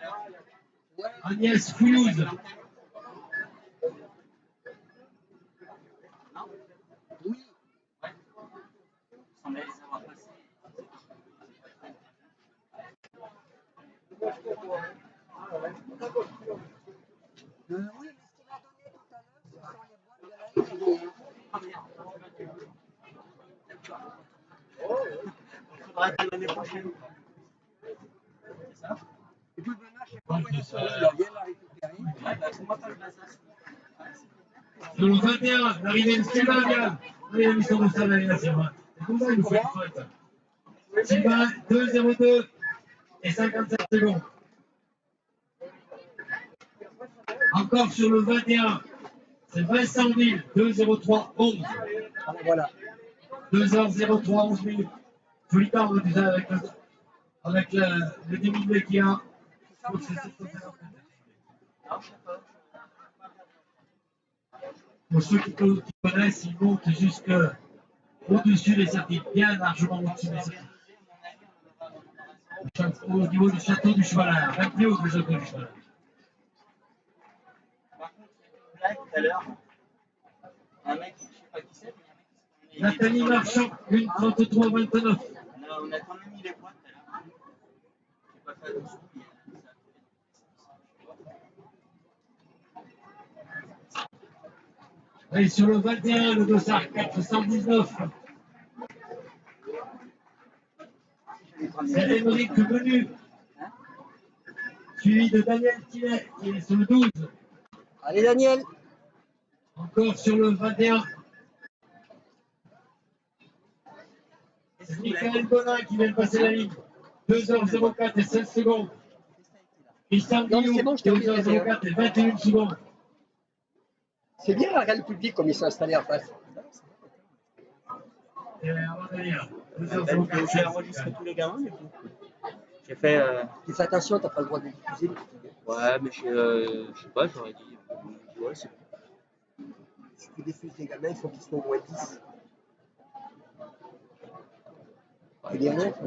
Agnès Fouillouz. Oui. Ouais. Il semblait les avoir passés. Oui, mais ce qu'il m'a donné tout à l'heure, ce sont les boîtes de la ligne. Il faudra attendre l'année prochaine. C'est ça? Et puis maintenant, je sais pas où il est sur là. Viens la récupérer. Ouais, bah, c'est moi pas le bazar. Sur le 21, l'arrivée de Sylvain Vial. Allez, la mission de Sylvain Vial, Sylvain. C'est comme ça, il nous fait une faute. Sylvain, 2-0-2 et 57 secondes. Encore sur le 21, c'est Vincent Ville, 2-0-3-11. Voilà. 2h03, 11 minutes. Joli temps déjà avec le dénivelé qu'il y a. Ça vous arrivez sur le 12? Non, je sais pas. Pour ceux qui connaissent, ils montent jusque au-dessus des certitudes, bien largement au-dessus des certitudes. Au niveau du château du Chevalard, même plus haut que le château du Chevalard. Par contre, il y a une blague tout à l'heure. Un mec, je sais pas qui c'est, mais un mec Nathalie Marchand, 1,33-29. On a quand même mis les points tout à l'heure. J'ai pas fait attention, mais ça a fait. Et sur le 21, le dossard 419. C'est Émeric Menu, suivi de Daniel Tillet, qui est sur le 12. Allez, Daniel. Encore sur le 21. C'est Michael Bonin qui vient de passer la ligne. 2h04 et 16 secondes. Christian Non, mais Guillaume, c'est bon, je t'ai oublié. 2h04 et 21 secondes. C'est bien, regarde le public comme ils sont installés en face. Et on va venir. J'ai enregistré tous les gamins, du coup. J'ai fait. Tu fais attention, t'as pas le droit de diffuser. Ouais, mais je sais pas, j'aurais dit. Ouais, c'est bon. Si tu diffuses les gamins, il faut qu'ils soient au moins 10. Et les autres,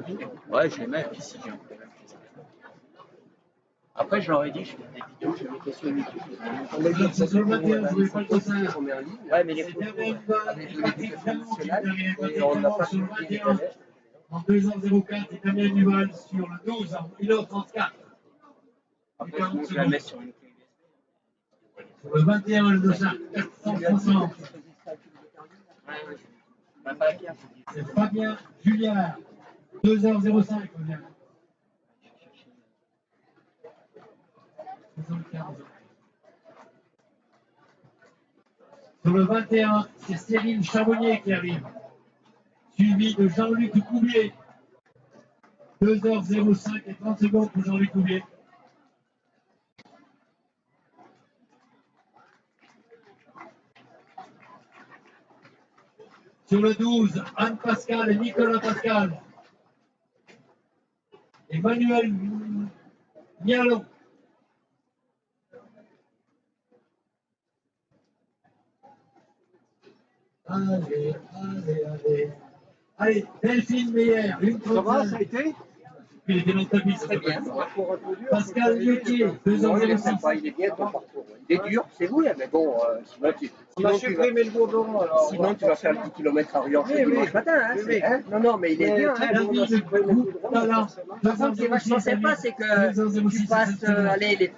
Ouais, je les mets, puis si j'ai un problème, je les mets. Après, je leur ai dit, je fais des vidéos, je les mets sur YouTube. on met C'est sur le 21, je voulais pas le dossard. on met en ligne. Ouais, mais les C'est photos. Damien Duval avec et le Patrick l'éducation Damon qui nationale viennent et on n'a pas sur le publié les 21. calèches. En 2h04 et Damien Duval sur le 12 en 1h34. Après, sinon, je la mets sur une clé USB. Sur le 21, le dossard 460. Ouais, ouais. Bah, pas la carte, je dis. C'est Fabien Julliard. 2h05, Fabien. 75. Sur le 21, c'est Cyril Charbonnier qui arrive, suivi de Jean-Luc Couvier. 2h05 et 30 secondes pour Jean-Luc Couvier. Sur le 12, Anne Pascal et Nicolas Pascal. Emmanuel Mialon. Allez, allez, allez. Allez, Delphine Meyer, une Ça va, ça a 35. été? Il était dans le tapis, Très bien. Pascal Liotier, Non, il est 2h06. sympa, il est bien ton parcours. Il est dur, c'est vrai, mais bon, On a supprimé le gourdon. sinon tu vas faire le 10 km à Riorges dimanche matin. Hein, hein. Non, non, mais il est bien. Hein, David Talent, par contre, ce qui est vachement sympa, c'est que tu passes allez,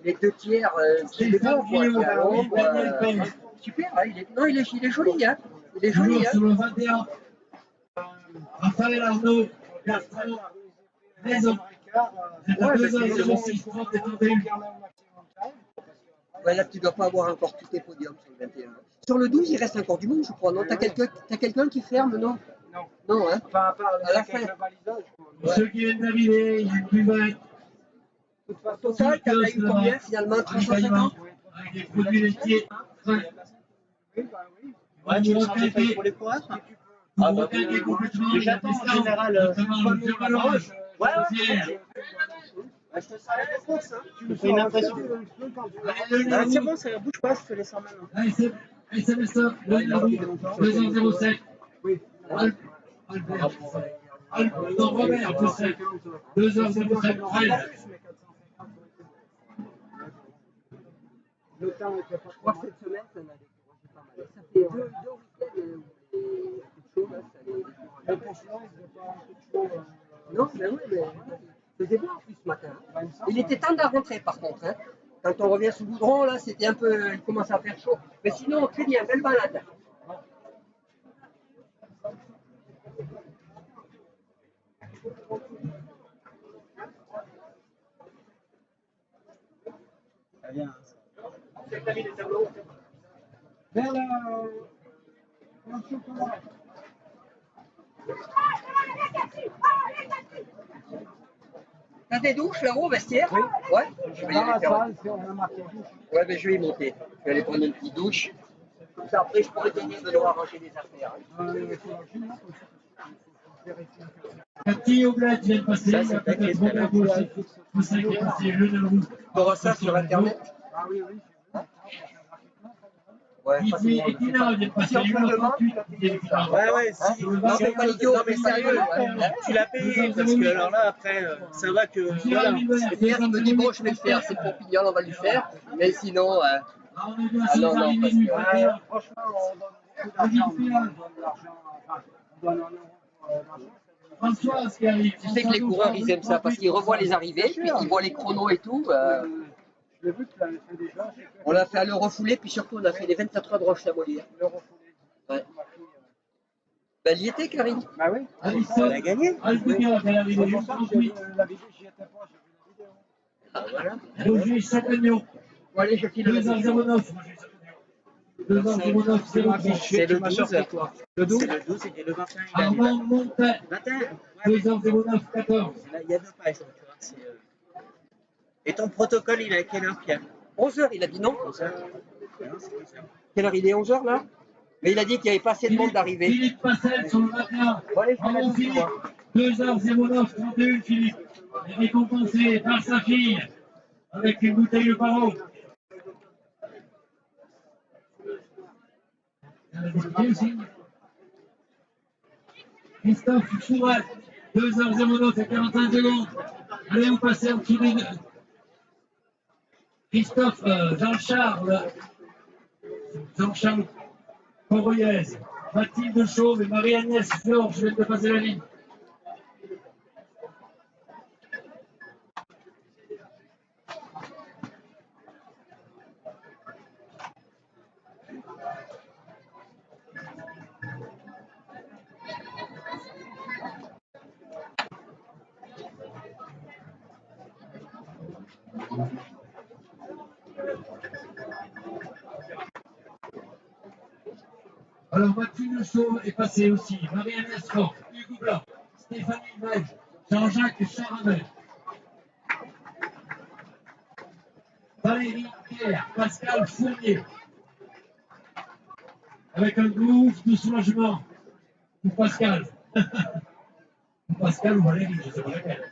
les deux tiers, c'est des bons, quoi. Tu es à l'ombre, super, hein, non, il est joli. Hein. Il est joli. Toujours Hein. sur le 21, Raphaël Arnaud, Bertrand, Maison. C'est à Ouais, 2h06, 30 et 31. Ouais, là, tu ne dois pas avoir encore tous tes podiums sur le 21. Sur le 12, il reste encore du monde, je crois. Non, t'as quelqu'un qui ferme, non? Non. Non, hein. Enfin, à part À la avec fin. le balisage. Pour ceux qui viennent d'arriver, il y a une buvette Au total, t'as eu combien finalement? 350? Avec des produits laitiers. Ouais, tu veux changer pas pour les coureurs? Ah bah, mais j'attends en général. Ouais, ouais. Bah, je te sers la réponse, hein. Tu me fais une impression. Ah, c'est bon, ça bouge pas, je te laisse en maintenant. SMS 207. Oui. Albert. Non, Robert, 2h07. Le temps était pas Je crois que cette semaine, ça en a découragé pas mal. Ça fait deux week-ends où les coups de chaud, là, ça les décourage. mais pour cela, il n'y a pas un peu de chaud. Non, mais oui, mais il faisait beau en plus ce matin. Hein. Il était temps de la rentrée par contre. Hein. Quand on revient sous goudron, là, c'était un peu. Il commençait à faire chaud. Mais sinon, très bien, belle balade. Ça vient, hein. Vers le chocolat. T'as des douches là-haut, vestiaire? Oui. Ouais. Je vais y Dans la aller faire. salle, on a marqué douche. Ouais, mais je vais y monter. Je vais aller prendre une petite douche. Comme ça, après, je pourrais tenir de l'eau à ranger les affaires. Il faut la gym, là, comme ça, il faut vérifier. Cathy Oblet vient de passer. Ça, Il y a c'est peut-être t'inquiète, Robert Gaucher. Je sais qu'il est passé le numéro. Tu auras ça sur Internet? Ah oui, oui. Ouais, Didier et Tina viennent de passer. Il y a eu 38. Ouais, ouais, si. Non, c'est pas idiot, Non, mais sérieux, tu l'as payé parce que alors là, après, ça va que. Voilà. Hier, il me dit bon, je vais le faire, c'est pour Pignol, on va lui faire. Mais sinon, Ah, on est bien ah non, non, parce que. Franchement, on donne beaucoup d'argent. On donne l'argent, enfin, on donne un euro l'argent. Françoise qui arrive. Tu sais que les coureurs, ils aiment ça parce qu'ils revoient les arrivées, puis ils voient les chronos et tout. Je l'ai vu, tu l'avais fait déjà. On l'a fait à l'Eurofoulée, puis surtout, on a fait les 24 heures de Roche-Chamolier. L'Eurofoulée. Ouais. Ben, elle y était, Karine. Bah oui. Elle a gagné. Albuquerque, elle arrive. C'est pour ça que j'ai vu la vidéo, j'y étais pas, j'ai vu la vidéo. Ah, voilà. Roger Chapagnon. Bon, allez, je file le 2h09. 2h09, 03. C'est le 12. Le 12. C'est le 12 et le 21. Il a Armand Montet. 21. Ouais, 2h09, 14. là, il y a deux pages. Donc, tu vois, c'est, Et ton protocole, il est à quelle heure, Pierre? 11h, il a dit non. 11 heures. Non, c'est 11 heures. Quelle heure il est? 11h là? Mais il a dit qu'il n'y avait pas assez de monde d'arrivée. Philippe Passel sur le 21. Bon, allez, je fais la Bravo douche, Philippe. moi. 2h09, 31 Philippe. Et récompensé par sa fille avec une bouteille de paro. Christophe Chouret, 2h09 et 45 secondes. Allez, vous passez en dessous des deux. Christophe Jean-Charles Coroyez, Mathilde Chauve et Marie-Agnès Georges viennent de passer la ligne. Alors Mathilde Chauve est passée aussi, Marie-Agnès Fort, Hugo Blanc, Stéphanie Belge, Jean-Jacques Charavel, Valérie Kerr, Pascal Fournier, avec un gouffre de soulagement pour Pascal. Ou Pascal ou Valérie, je ne sais pas laquelle.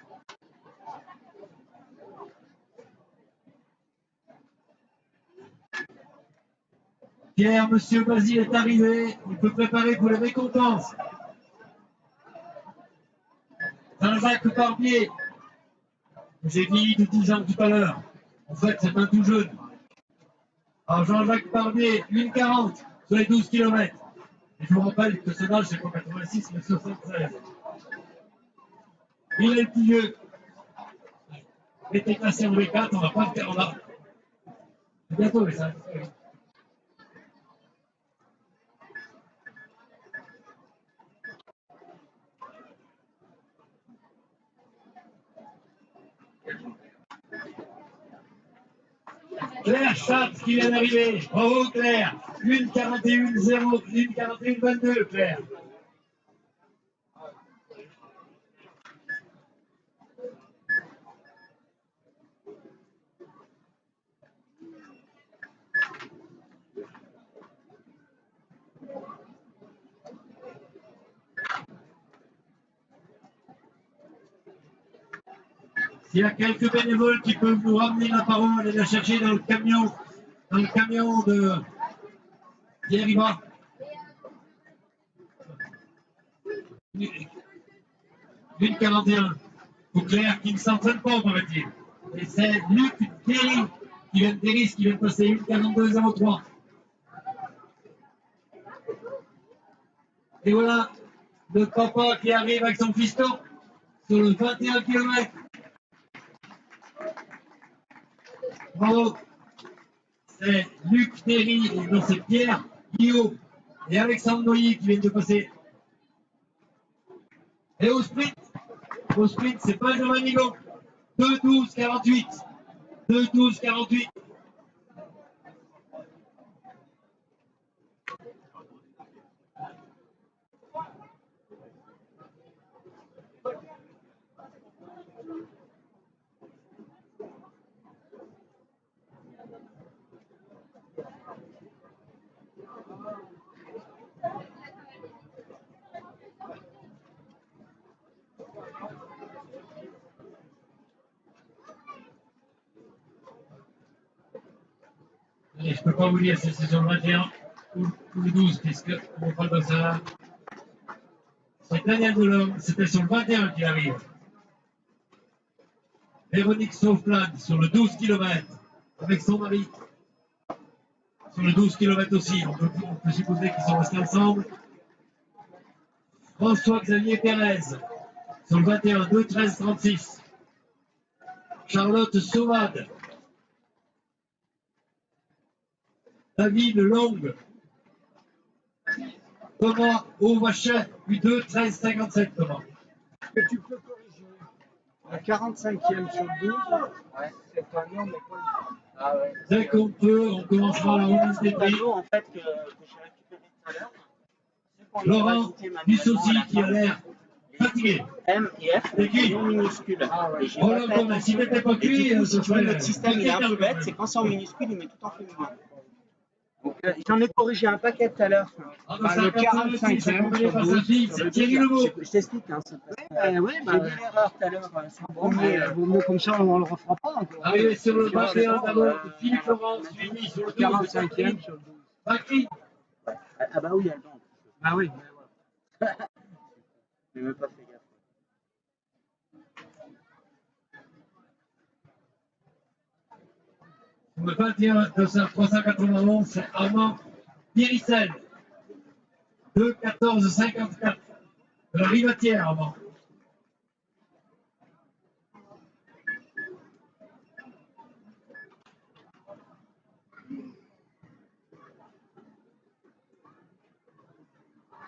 Pierre, monsieur Basile est arrivé, il peut préparer pour les récompenses. Jean-Jacques Barbier, j'ai dit de 10 ans tout à l'heure. En fait, c'est un tout jeune. Alors Jean-Jacques Barbier, 1,40 sur les 12 km. Et je vous rappelle que son âge, c'est pas 86, mais 76. Il est le plus vieux. Il était classé en V4, on va pas le faire en là. C'est bientôt, mais ça. Claire Schatz qui vient d'arriver. Bravo Claire. 1,41,0, 1,41,22 Claire. S'il y a quelques bénévoles qui peuvent nous ramener la parole et la chercher dans le camion de Pierre Iba. Une 41. Pour Claire qui ne s'entraîne pas, paraît-il. Et c'est Luc Terry qui vient de passer une 42,03. Et voilà le papa qui arrive avec son fiston sur le 21 km. Bravo. C'est Luc Terry, et non, c'est Pierre Guillaume et Alexandre Noyer qui viennent de passer. Et au sprint, c'est Benjamin Nigon. 2-12-48. 2-12-48. Et je ne peux pas vous dire si c'est sur le 21 ou le 12, puisqu'on parle de ça. C'est Daniel Delhomme, c'était sur le 21 qui arrive. Véronique Sauveplane sur le 12 km avec son mari. Sur le 12 km aussi, on peut supposer qu'ils sont restés ensemble. François-Xavier Pérez sur le 21, 2-13-36. Charlotte Sauvade. David Long. Thomas Auvachet, du 2-13-57, Thomas. Que tu peux corriger. La 45e sur 12, c'est un nom, mais pas une. Ah ouais. Dès qu'on peut, on commencera la remise des prix. Tableau, en fait, que j'ai récupéré tout à l'heure. Ceux qu'on a Laurent rajouté manuellement Dussaucy à la qui a fin, l'air fatigué. M et F, C'est qui? sont minuscules. Et j'ai Oh pas là, fait mais si attention. t'étais pas Et du cuit, coup, ce si tu veux, serait notre système il est un peu bête, c'est quand c'est en minuscule, il met tout en féminin. Donc, j'en ai corrigé un paquet tout à l'heure. Ah, Bah, le 45e sur 12, c'est Thierry Lebeau. Je t'explique. Hein, j'ai vu l'erreur tout à l'heure. Bon, mais vaut mieux comme ça, on ne le refera pas. Encore. Arrivé sur le 21 d'abord, Philippe Laurent, suivi sur le 12 de 45e sur 12. Bakri. Ah bah oui, elle donc. Bah oui. Je n'ai même pas fait gaffe. Le 21 391, c'est Armand Piricel. 2-14-54. De la Rivatière, Armand.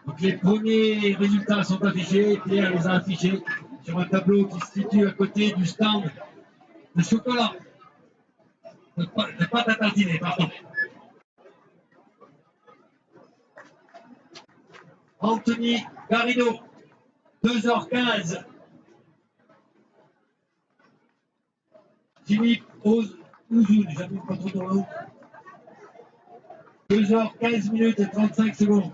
Donc les premiers résultats sont affichés. Pierre les a affichés sur un tableau qui se situe à côté du stand de chocolat. De pâte à tartiner, pardon. Anthony Garrido, 2h15. Philippe Ouzoun, j'avoue pas trop dans l'eau. 2h15 minutes et 35 secondes.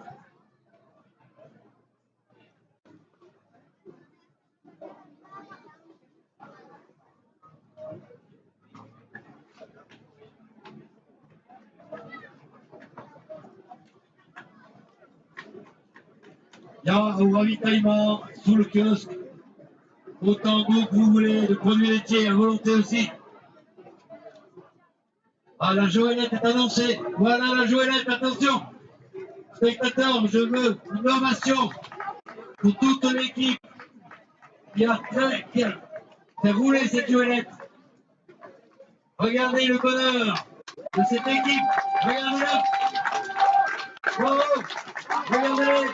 Il y a au ravitaillement, sous le kiosque, autant d'eau que vous voulez, de produits laitiers à volonté aussi. Ah, la Joëlette est annoncée. Voilà la Joëlette, attention. Spectateurs, je veux une ovation pour toute l'équipe qui a fait rouler cette Joëlette. Regardez le bonheur de cette équipe. Regardez-la. Bravo. Regardez.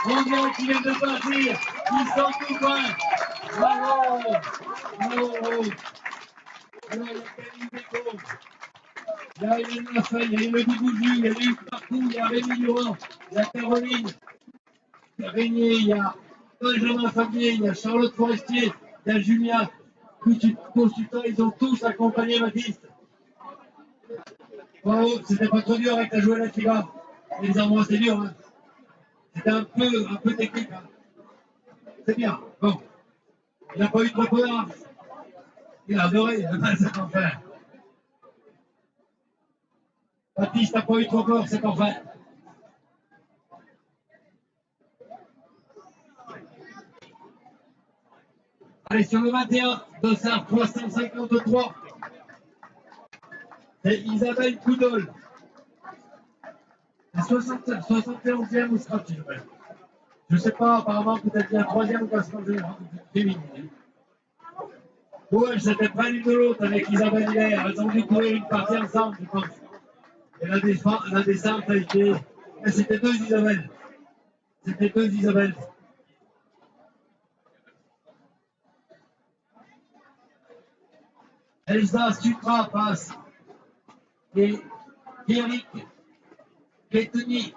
On dirait qu'ils viennent de partir. Ils sont tout prêts. Bravo. Bravo. Alors, il y a Camille Bécaud. Il y a Hélène Lafay, il y a Elodie Bouju, il y a Luc Parcoux, il y a Rémi Durand, il y a Caroline Régnier, il y a Benjamin Fabier, il y a Charlotte Forestier, il y a Julien Consultant, ils ont tous accompagné Mathis. Bravo, c'était pas trop dur avec la Joëlette, les gars. Les endroits, c'est dur. Hein. C'était un peu technique. Hein. C'est bien. Bon. Il n'a pas eu trop peur. Il a adoré, c'est enfin. Baptiste n'a pas eu trop peur, c'est enfin. Allez, sur le 21, dossard 353. C'est Isabelle Coudol. C'est 71e ou scratch, je ne sais pas, apparemment, peut-être bien 3e ou 4e féminine. Ouais, c'était pas l'une de l'autre avec Isabelle Hilaire. Elles ont dû courir une partie ensemble, je pense. Et la descente a été. Mais c'était deux Isabelles. C'était deux Isabelles. Elsa Sutra passe. Et Eric Bétoni.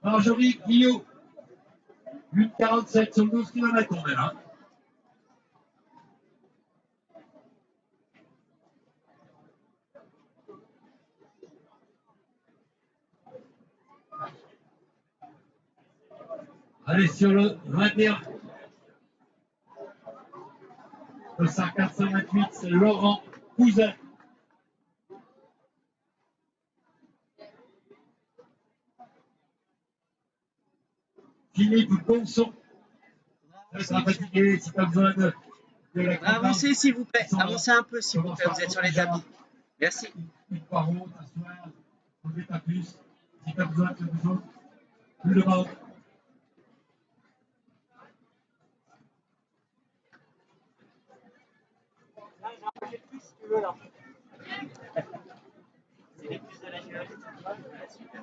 Marjorie Guillot. 1,47 sur 12 km on est là. Allez, sur le 21. Le 428, c'est Laurent Cousin. Philippe Bonson. Ça sera fatigué si tu as besoin de la campagne. Avancez s'il vous plaît, avancez un peu s'il vous plaît, vous êtes sur les tapis. Merci. Une poireau, t'asseoir, enlever ta puce. Si tu as besoin de quelque chose, tu le demandes. J'ai plus si tu veux là. C'est les plus de la gueule. Super.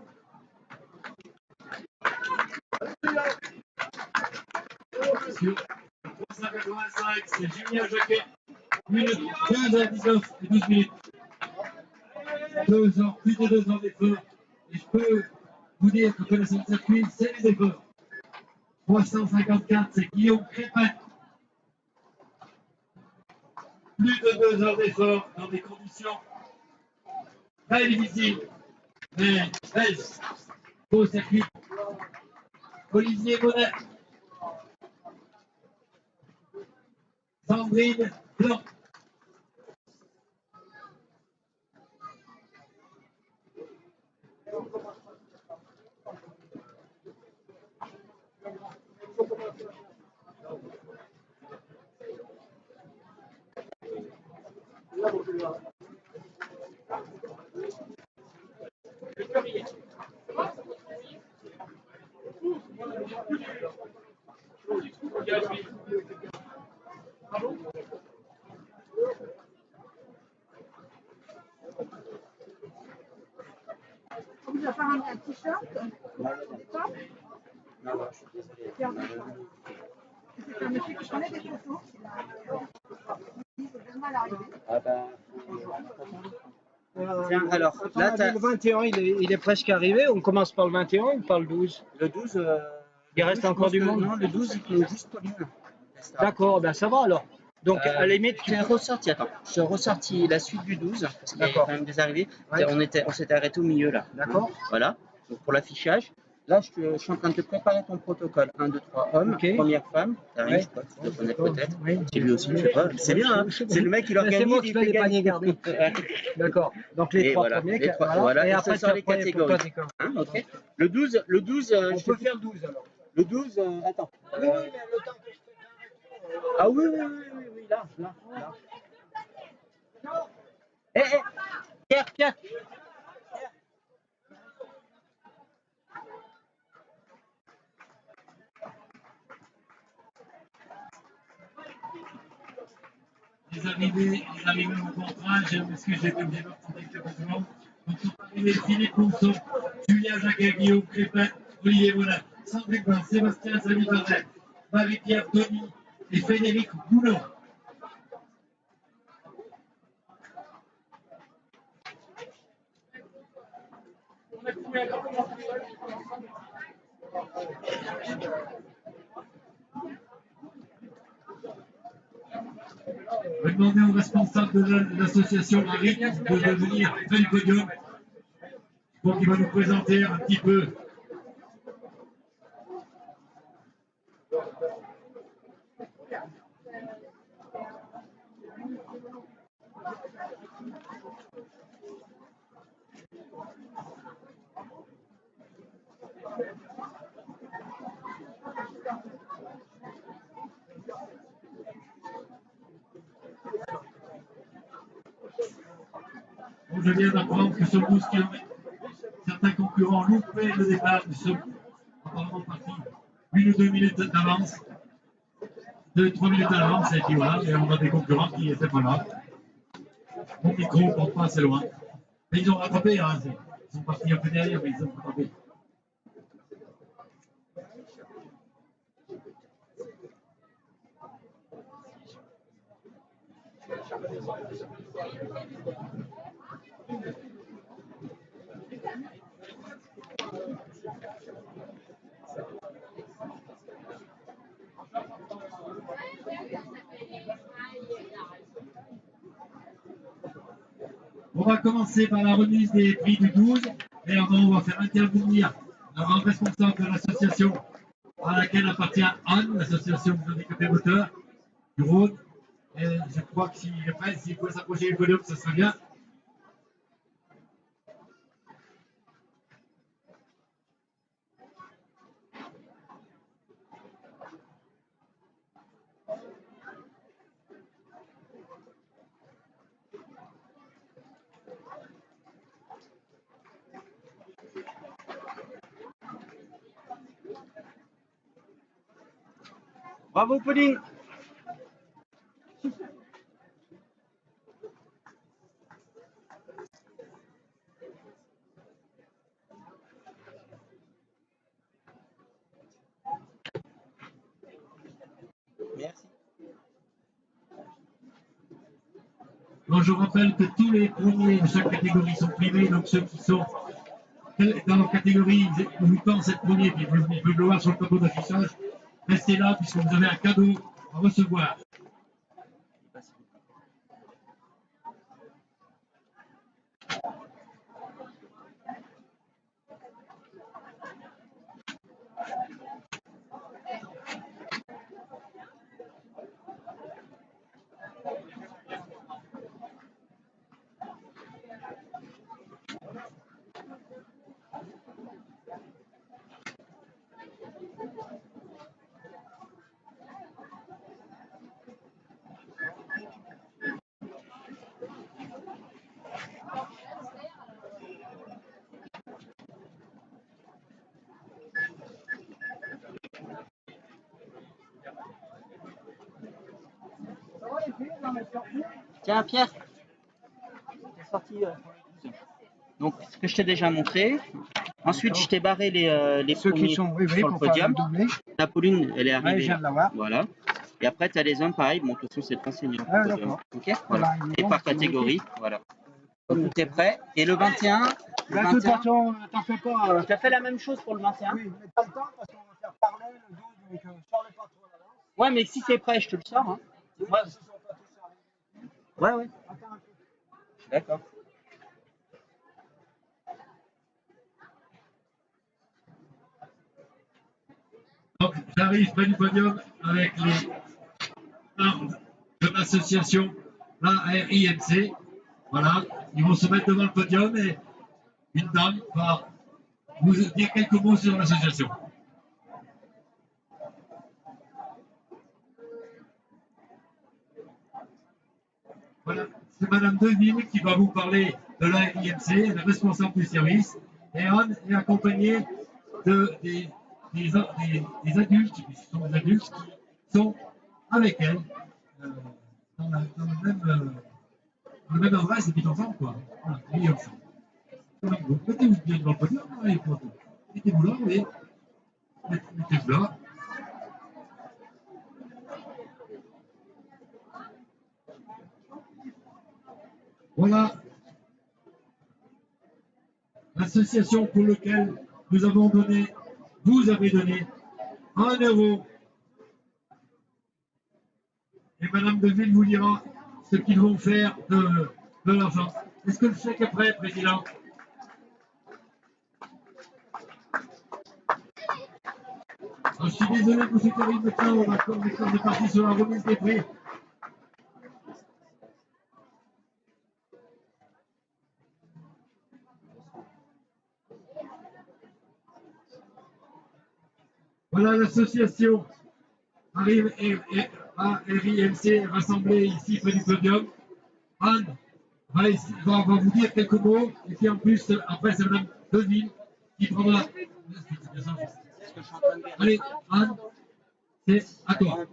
Sur 385, c'est Julien Jacquet. 2h19 et 12 minutes. 2 heures, plus de 2 heures d'effort. Et je peux vous dire que connaissant le circuit, c'est les efforts. 354, c'est Guillaume Crépin. Plus de 2 heures d'effort dans des conditions très difficiles. Mais belles. Beau circuit. Olivier Bonnet. Sandrine Blanc. On vous a pas ramené un t-shirt? Pas? Non, non, je suis désolé. C'est un monsieur qui prenait des photos. Il est bien mal arrivé. Ah ben, tiens, alors, là, Attends, le 21, il est presque arrivé. On commence par le 21 ou par le 12? le 12. Il reste encore du monde? Non, le 12, il faut juste Pauline. D'accord, ben ça va alors. Donc, à la limite, J'ai ressorti, attends, j'ai ressorti la suite du 12, parce qu'il y a D'accord. quand même des arrivées. Ouais. On s'était arrêté au milieu là. D'accord. Voilà, donc pour l'affichage. Là, je suis en train de te préparer ton protocole. 1, 2, 3, homme, Ok. première femme. T'as rien, Ouais. je sais pas, tu le connais D'accord, peut-être. oui. C'est lui aussi, je sais pas. C'est bien, hein. C'est le mec qui Ben, c'est l'organise, moi qui il fais fait les gagner. paniers gardés. D'accord. Donc, les Et trois voilà, premiers. les trois, voilà, Et et après, ce sont les tu as pour toi, catégories. d'accord. Hein, ok. Le 12, On je peut peux faire le 12 alors. le 12, attends. Oui, mais le temps que je prépare. Ah oui, là. Pierre. Les arrivées au contrat, parce que j'ai été obligé de reprendre quelques secondes. Donc, sont arrivés Philippe Rousseau, Julien Jacquet, Guillaume Crépin, Olivier Monin, Sandrine Blanc, Sébastien Salut-Dorel, Marie-Pierre Denis et Frédéric Boulot. Je vais demander au responsable de l'association Marie de venir près du podium. Donc il va nous présenter un petit peu. Je viens d'apprendre que sur 12 km, certains concurrents loupaient le départ du second, apparemment parti 1 ou 2 minutes d'avance, 2-3 minutes d'avance, et puis voilà, et on a des concurrents qui n'étaient pas là. Mon micro ne porte pas assez loin. Mais ils ont rattrapé, hein, ils sont partis un peu derrière, mais ils ont rattrapé. On va commencer par la remise des prix du 12 et on va faire intervenir un grand responsable de l'association à laquelle appartient Anne, l'association des handicapés moteurs du Rhône. Et je crois que s'il est prêt, s'il pouvait s'approcher du podium, ça serait bien. Bravo, Pauline. Merci. Donc, je rappelle que tous les premiers de chaque catégorie sont primés, donc ceux qui sont dans leur catégorie où ils pensent être premiers, puis ils peuvent le voir sur le tableau d'affichage. Restez là puisque vous avez un cadeau à recevoir. Tiens, Pierre. T'es sorti. Donc, ce que je t'ai déjà montré. Ensuite, je t'ai barré les Ceux premiers qui sont oui, sur le pour faire podium. le doublé. La Pauline, elle est Ouais, je arrivée. viens de l'avoir. Voilà. Et après, tu as les hommes, pareil. Bon, de toute façon, c'est le enseignant. Ah, d'accord. Ok, voilà. Et par catégorie, voilà. Donc, tout est prêt. Et le 21, le De toute 21, façon, t'en fais pas. tu as fait la même chose pour le 21. Oui, mais pas le temps parce qu'on va faire parler le 12, donc sors-le pas trop à l'avance. Ouais, mais si c'est prêt, je te le sors. Hein. Oui, Ouais, ils sont pas tous arrivés. ouais. Attends un peu. D'accord. Donc, j'arrive près du podium avec les membres de l'association ARIMC. Voilà, ils vont se mettre devant le podium et une dame va vous dire quelques mots sur l'association. Voilà, c'est Madame Deville qui va vous parler de l'ARIMC, elle est responsable du service. Et Anne est accompagnée des adultes, qui sont des adultes qui sont avec elle dans le même endroit, c'est des enfants, quoi. Voilà, ils sont ensemble. Mettez-vous bien devant le podium, et mettez-vous là, et mettez-vous là. Voilà l'association pour laquelle nous avons donné, vous avez donné 1 euro. Et Madame Deville vous dira ce qu'ils vont faire de l'argent. Est-ce que le chèque est prêt, Président? Je suis désolé pour ce qui arrive maintenant, on est parti sur la remise des prix. Voilà l'association RIMC rassemblée ici près du podium. Anne va vous dire quelques mots et puis en plus, après c'est Mme Deville qui prendra. Allez, Anne, c'est à toi.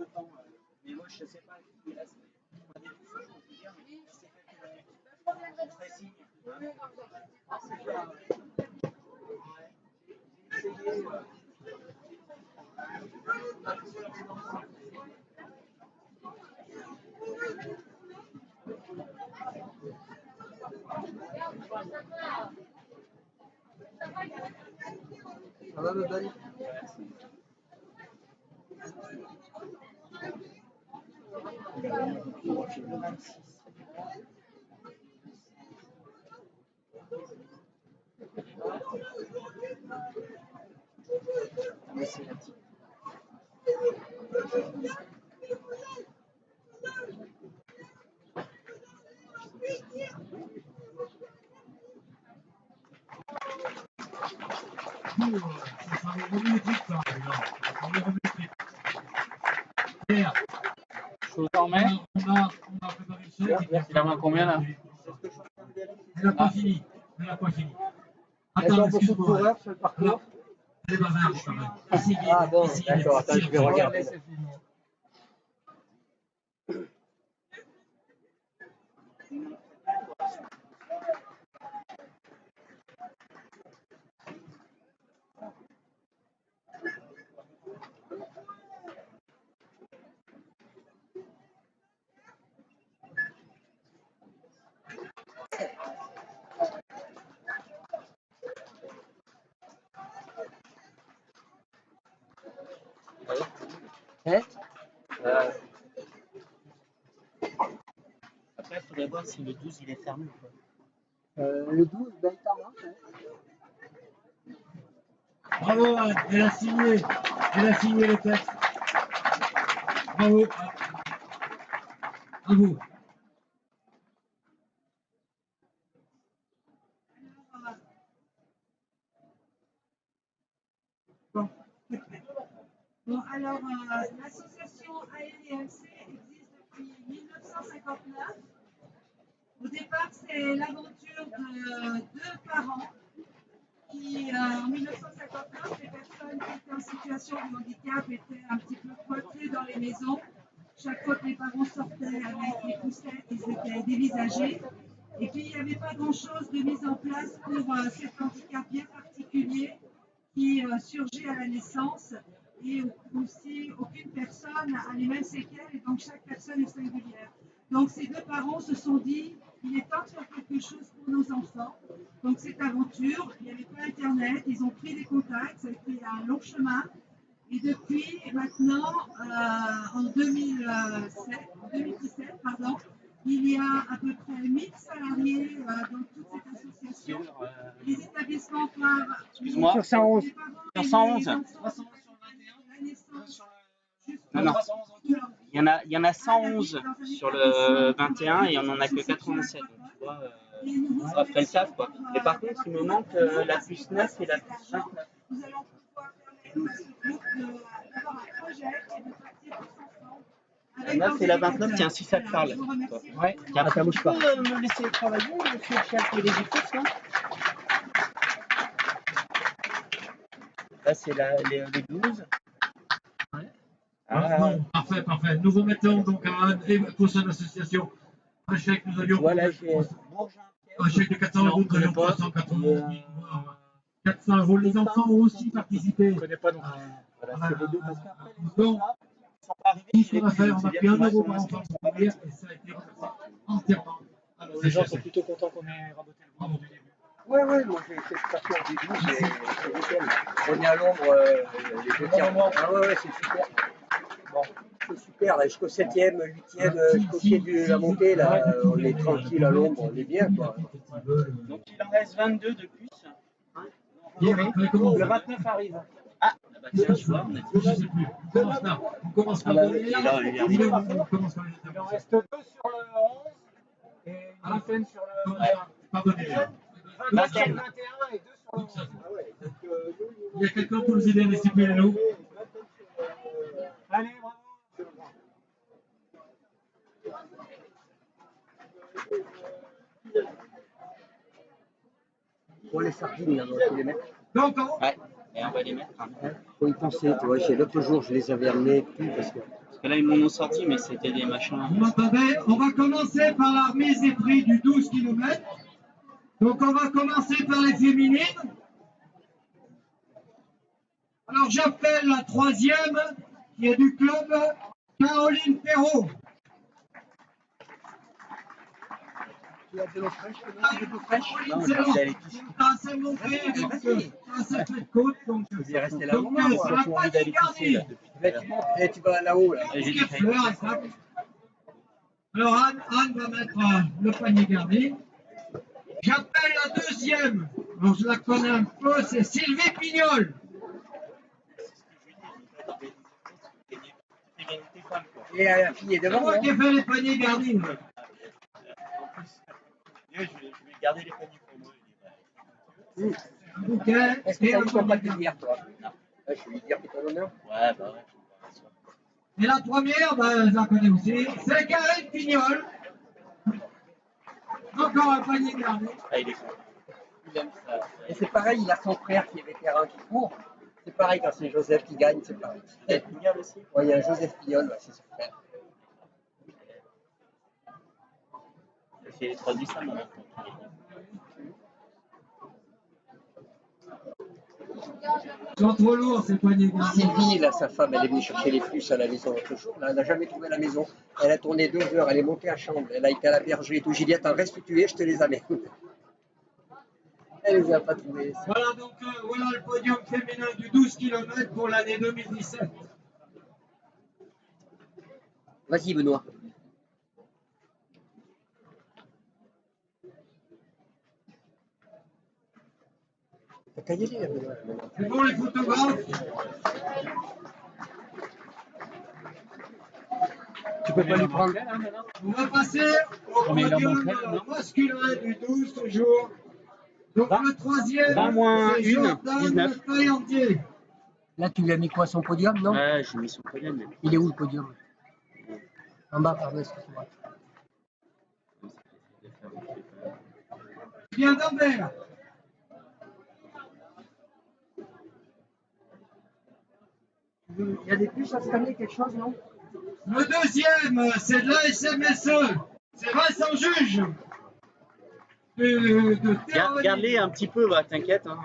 Mais moi, je ne sais pas qui est là. C'est pas des choses que je peux dire, mais je sais pas qui est signe. Ça va, me donne. C'est la petite. Ça sera les remis des prix, ça, les gars. Les remis des prix. Pierre, Je vous en remets. on a préparé le chèque. Il en a combien là? Elle n'a pas fini. Elle n'a pas fini. Il y a Attends, encore beaucoup de excuse-moi. coureurs sur le parcours. Elle est bavarde, quand même. Essayez, Ah bon, essayez, d'accord, attends, je vais regarder. Hein? Après, il faudrait voir si le 12 il est fermé ou pas. Le 12, ben, ça marche. Hein. Bravo, Anne, elle a signé le texte. Bravo. À vous. Bon, alors, l'association ARIMC existe depuis 1959. Au départ, c'est l'aventure de deux parents qui, en 1959, les personnes qui étaient en situation de handicap étaient un petit peu cloîtrées dans les maisons. Chaque fois que les parents sortaient avec les poussettes, ils étaient dévisagés. Et puis, il n'y avait pas grand-chose de mise en place pour cet handicap bien particulier qui surgit à la naissance. Et aussi, aucune personne a les mêmes séquelles, et donc chaque personne est singulière. Donc, ces deux parents se sont dit, il est temps de faire quelque chose pour nos enfants. Donc, cette aventure, il n'y avait pas Internet, ils ont pris des contacts, ça a été un long chemin. Et depuis maintenant, en 2017, il y a à peu près 1000 salariés dans toute cette association. Les établissements peuvent... Excuse-moi. Sur 111. Sur 111. Non, non. Il y en a 111 sur le 21 et on n'en a que 87. Donc, tu vois, ça ferait le taf, quoi. Mais par contre, il me manque la plus 9 et la plus 29. Nous allons pouvoir permettre à ce groupe d'avoir un projet et de partir tous ensemble. La 9 et la 29, tiens, si ça te parle. Ouais, Tiens, ça bouge tu pas. peux me laisser travailler, monsieur le chef des écoutes, là? Là, c'est les 12. Non, parfait, parfait. Nous remettons donc à Anne et pour son association un chèque. Nous avions Voilà, j'ai... un chèque de 400 euros, nous avions 380 400 euros. Les enfants ont aussi participé. Je ne connais pas non plus. Voilà, c'est les deux, parce qu'après, Donc, tout ce qu'on a fait, on a pris 1 euro par enfant pour courir et ça a été reversé entièrement à Les gens sont l'association. plutôt contents qu'on ait raboté le Bravo. du début. Ouais, moi j'ai fait ce parcours au début, c'est nickel. On est à l'ombre les deux tiers. Ah ouais, c'est super. Bon, c'est super, là, jusqu'au 7e, 8e, jusqu'au pied de la montée, là, on est tranquille à l'ombre, on est bien, quoi. Donc il en reste 22 de plus. Bien, après, comment on Le fait 29 arrive. Ah, bah tiens, tu vois, on a Je sais plus. On commence là. On commence par bah le oui, il est là, il est Il est où arrivé. On commence par les Il en reste 2 sur le 11 et une vingtaine sur le 21. Pardonnez. 20 sur le 21 et 2 sur le 11. Ah ouais, donc, Il y a quelqu'un pour nous aider à distribuer les lots. allez, bravo. Pour les sardines, là, tu les mets. Donc, Ouais, et on va les mettre. Hein. Faut y penser, tu vois. L'autre jour, je les avais amenés plus parce que. Parce que là, ils m'en ont sorti, mais c'était des machins. vous m'entendez? On va commencer par la remise des prix du 12 km. Donc, on va commencer par les féminines. Alors, j'appelle la troisième, qui est du club Caroline Perrault. Tu as de l'eau fraîche, de l'eau fraîche. Non, je vais aller pisser. T'as assez monté, donc t'as assez fait de côte, donc Je vais rester là. donc, Moi, ça va J'ai pas envie d'aller du pisser là garni. depuis. Là, tu montes et tu vas là-haut. Là. J'ai Bouquet dit fleurs, et ça. Alors Anne va mettre le panier garni. J'appelle la deuxième. Alors je la connais un peu, c'est Sylvie Pignol. Et la fille est C'est devant. moi Hein. qui ai fait les paniers garnis. moi. Je vais garder les paniers pour moi. Un bouquet Est-ce que et tu as un dit qu'on va panier te garni. dire, toi? Je vais lui dire que ton honneur. Ouais, bah ouais. Et la première, ben, je la connais aussi, c'est Karine Pignol. Encore un panier garni. Ah, il est con. Il aime ça. Et c'est pareil, il a son frère qui est vétéran qui court. C'est pareil quand c'est Joseph qui gagne, c'est pareil. Il est Pignol aussi. Ouais, il y a un Joseph Pignol, ouais, c'est son frère. C'est traduit ça maintenant. Ils sont trop lourds ces paniers garnis. Sylvie, là, sa femme, elle est venue chercher les puces à la maison l'autre jour. Là, elle n'a jamais trouvé la maison. Elle a tourné 2 heures, elle est montée à chambre. Elle a été à la bergerie et tout. J'ai dit, attends, reste où tu es, je te les amène. Elle les a pas trouvées. Voilà donc voilà le podium féminin du 12 km pour l'année 2017. Vas-y, Benoît. T'as qu'à y aller, là, Benoît. C'est bon les photographes? Tu peux pas lui prendre. On va passer au podium masculin du 12 toujours. Donc le troisième, 20 moins c'est 1, Jordan 19. Taillandier. Là, tu lui as mis quoi, son podium, non? Ouais, j'ai mis son podium. Mais... Il est où le podium? En bas, pardon, excuse-moi. Bien d'Ambert. Il y a des puces à scanner, quelque chose, non? Le deuxième, c'est de la SMSE. C'est Vincent Juge. De Théorie. Garde-les un petit peu, bah, t'inquiète. Hein.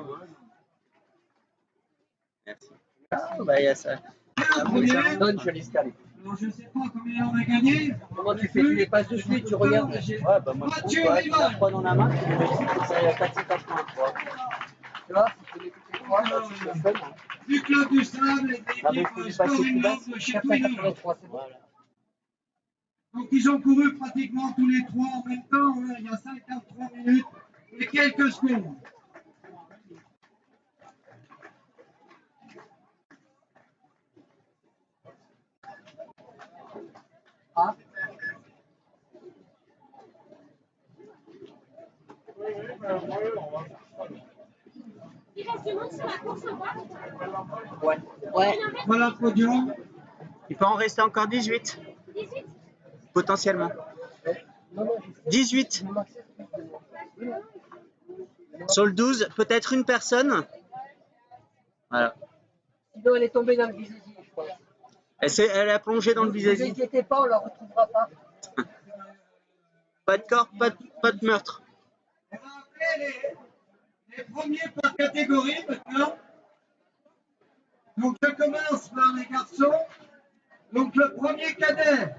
Merci. Ah, bah, il y a ça. Et le premier, Donne, je les scanne. alors je ne sais pas combien on a gagné. Comment tu fais? Tu les passes de suite, tu regardes. Ouais, bah, moi, je Mathieu trouve, ouais, tu Rival. la prends dans la main, tu le mets, ça y a 483. Tu vois, si tu les toutes les trois, Alors, c'est le fun. du club du sable et Ah, de mais l'équipe faut lui Sport passer plus bas. Inland de chez Twinner. 483, c'est bon. Voilà. Donc ils ont couru pratiquement tous les trois en même temps, hein. Il y a 53 minutes et quelques secondes. Ah. Il reste du monde sur la course en bas. Ouais. Ouais. Voilà le podium. Il peut en rester encore 18. 18. Potentiellement. 18. Sur le 12, peut-être une personne. Voilà. Sinon, elle est tombée dans le visage, je crois. Elle a plongé dans le Ne vous vis-à-vis. inquiétez pas, on la retrouvera pas. Pas de corps, pas de meurtre. On va appeler les premiers par catégorie maintenant. Donc je commence par les garçons. Donc le premier cadet,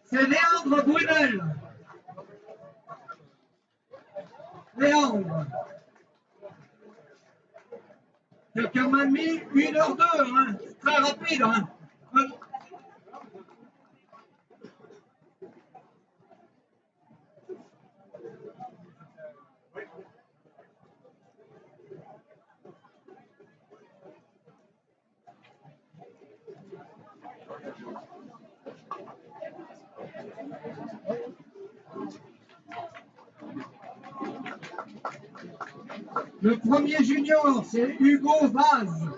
c'est Léandre Brunel. Léandre. Quelqu'un m'a mis 1h02, hein. C'est très rapide. Hein. Le premier junior, c'est Hugo Vaz.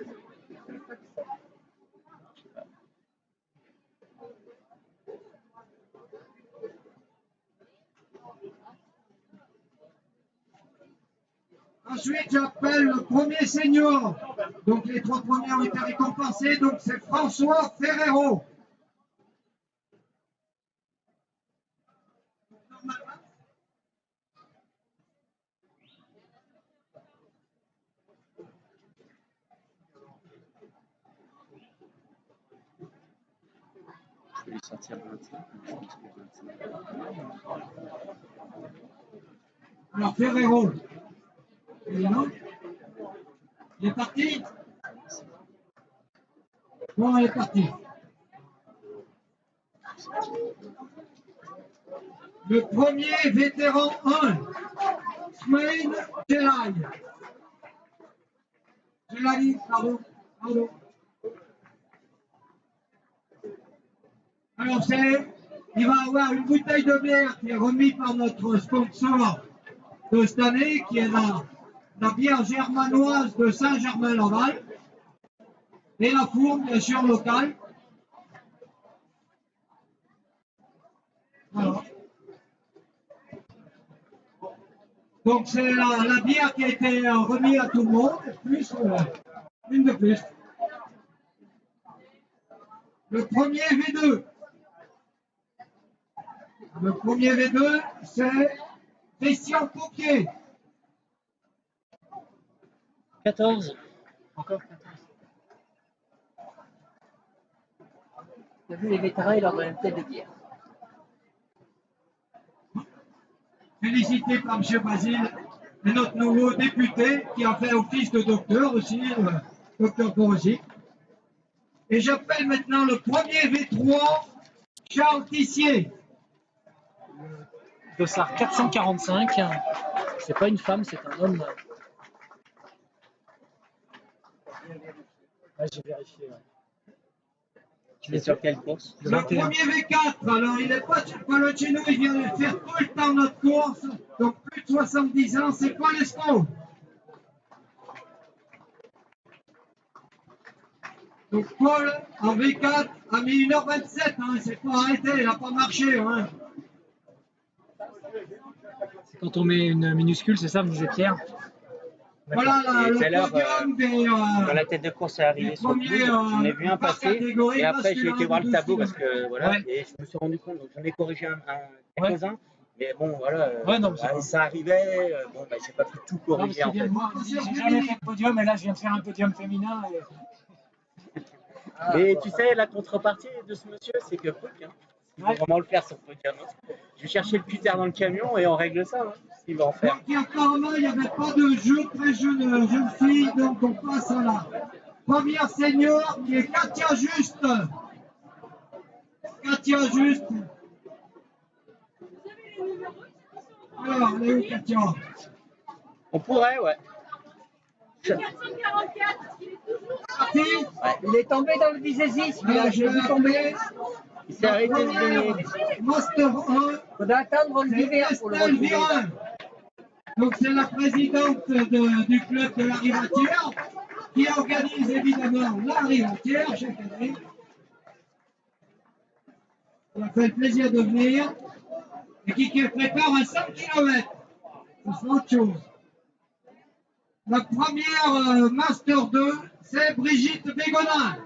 Ensuite, j'appelle le premier senior. Donc, les 3 premiers ont été récompensés. Donc, c'est François Ferrero. Je vais les sortir 25. Je pense que 25. Alors, Ferrero. Il est là. Il est parti. Bon, il est parti. Le premier vétéran 1, Smaïn Jelay. Jelay, pardon. Alors, il va avoir une bouteille de bière qui est remise par notre sponsor de cette année, qui est la bière germanoise de Saint-Germain-Laval. Et la fourme, bien sûr, locale. Voilà. Donc c'est la bière qui a été remise à tout le monde, plus une de plus. Le premier V2. Le premier V2, c'est Christian Paupier. 14. Encore 14. T'as vu les vétérans, il leur donne une tête de bière. Félicité par M. Basile, et notre nouveau député qui a fait office de docteur aussi, docteur Borosy. Et j'appelle maintenant le premier V3, Charles Tissier. Dossard 445. C'est pas une femme, c'est un homme. Ouais, j'ai vérifié. Ouais. Tu es sur quelle course? Le premier V4, alors il n'est pas chez nous, il vient de faire tout le temps notre course, donc plus de 70 ans, c'est Paul Escaut. Donc Paul, en V4, a mis 1h27, hein, il s'est pas arrêté, il n'a pas marché. Hein. Quand on met une minuscule, c'est ça, me disait Pierre. Voilà Et tout à le l'heure, podium des... quand la tête de course est arrivée sur le coude, j'en ai vu un passer et après j'ai été voir le tableau parce que voilà, Ouais. et je me suis rendu compte, donc j'en ai corrigé quelques-uns, mais bon voilà, Ouais, non, mais bah, ça arrivait, bon bah j'ai pas pu tout corriger en fait. Moi, j'ai jamais fait de podium et là, je viens de faire un podium féminin. Mais tu sais, la contrepartie de ce monsieur, c'est que il va vraiment le faire sur le podium. Hein. Je vais chercher le puter dans le camion et on règle ça, hein, s'il va en faire. Donc apparemment, il n'y avait pas de très jeune fille, donc on passe à la première senior qui est Katia Juste. Katia Juste. Alors, elle est où Katia? On pourrait, ouais. 444, il est toujours Parti. Il est tombé dans le bisésis, Alors, je je l'ai vais vu tomber. appeler Il s'est arrêté de gagner. Master 1. Faudra attendre C'est l'hiver pour le Estelle retrouver. Virin. Donc c'est la présidente du club de la Rivatière qui organise évidemment la Rivatière chaque année. Ça fait le plaisir de venir et qui prépare un 100 km. C'est autre chose. La première Master 2, c'est Brigitte Bégonin.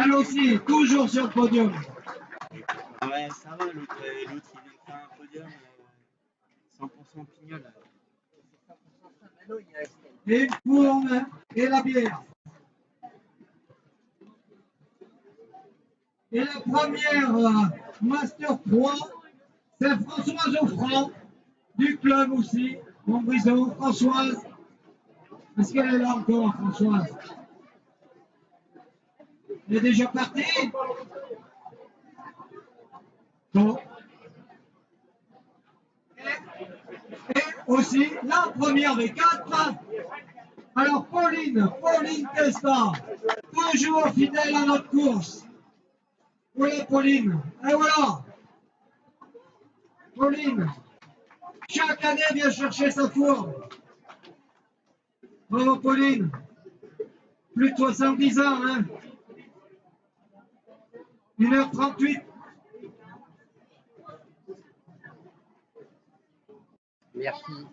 Elle aussi, toujours sur le podium. Ouais, ça va, l'autre il vient de faire un podium 100% pignol. Et une fourme et la bière. Et la première Master 3, c'est Françoise Offrand, du club aussi, Montbrison. Françoise, est-ce qu'elle est là encore, Françoise? Elle est déjà partie? Bon. Et aussi la première V4. Alors Pauline Testa, toujours fidèle à notre course. Voilà Pauline, et voilà. Pauline, chaque année vient chercher sa fourme. Bravo Pauline. Plus de 70 ans, hein. 1h38. Merci.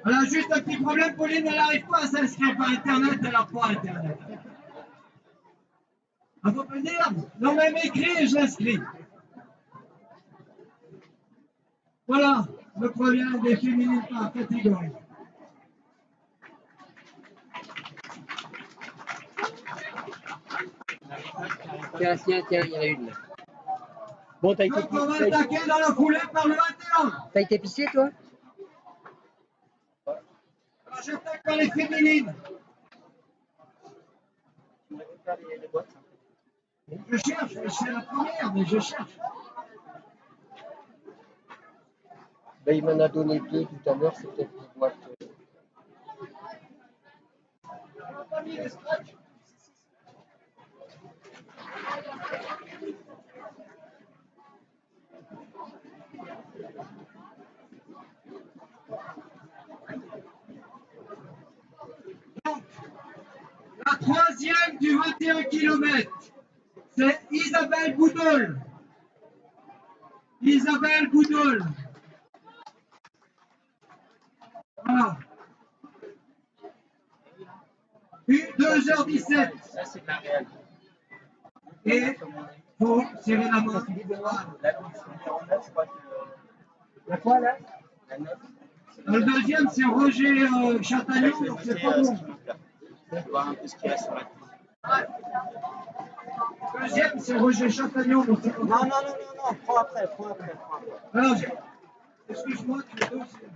Elle a juste un petit problème, Pauline, elle n'arrive pas à s'inscrire par Internet, elle n'a pas Internet. Elle faut pas le dire. Non, mais elle m'écrit et je l'inscris. Voilà, le premier des féminines par catégorie. Tiens, il y en a une là. Bon, t'as été, Donc on va attaquer dans la foulée par le 21. t'as été pissé, toi? Alors j'attaque par les féminines. Tu me récupères les boîtes. Je cherche, c'est la première, mais je cherche. Ben, il m'en a donné 2 tout à l'heure, c'est peut-être des boîtes. Donc, la troisième du 21 km, c'est Isabelle Boudol. Isabelle Boudol. Voilà. 2h17. Ça, c'est pas réel. Et pour serrer la main. La numéro 9, je crois que. La quoi là? La 9. Le deuxième, c'est Roger Chatagnon, donc c'est pas bon. Je vais voir un peu ce qu'il y a sur la table. Le deuxième, c'est Roger Chatagnon, donc c'est pas bon. Non, prends après. Alors, excuse-moi, tu es deuxième.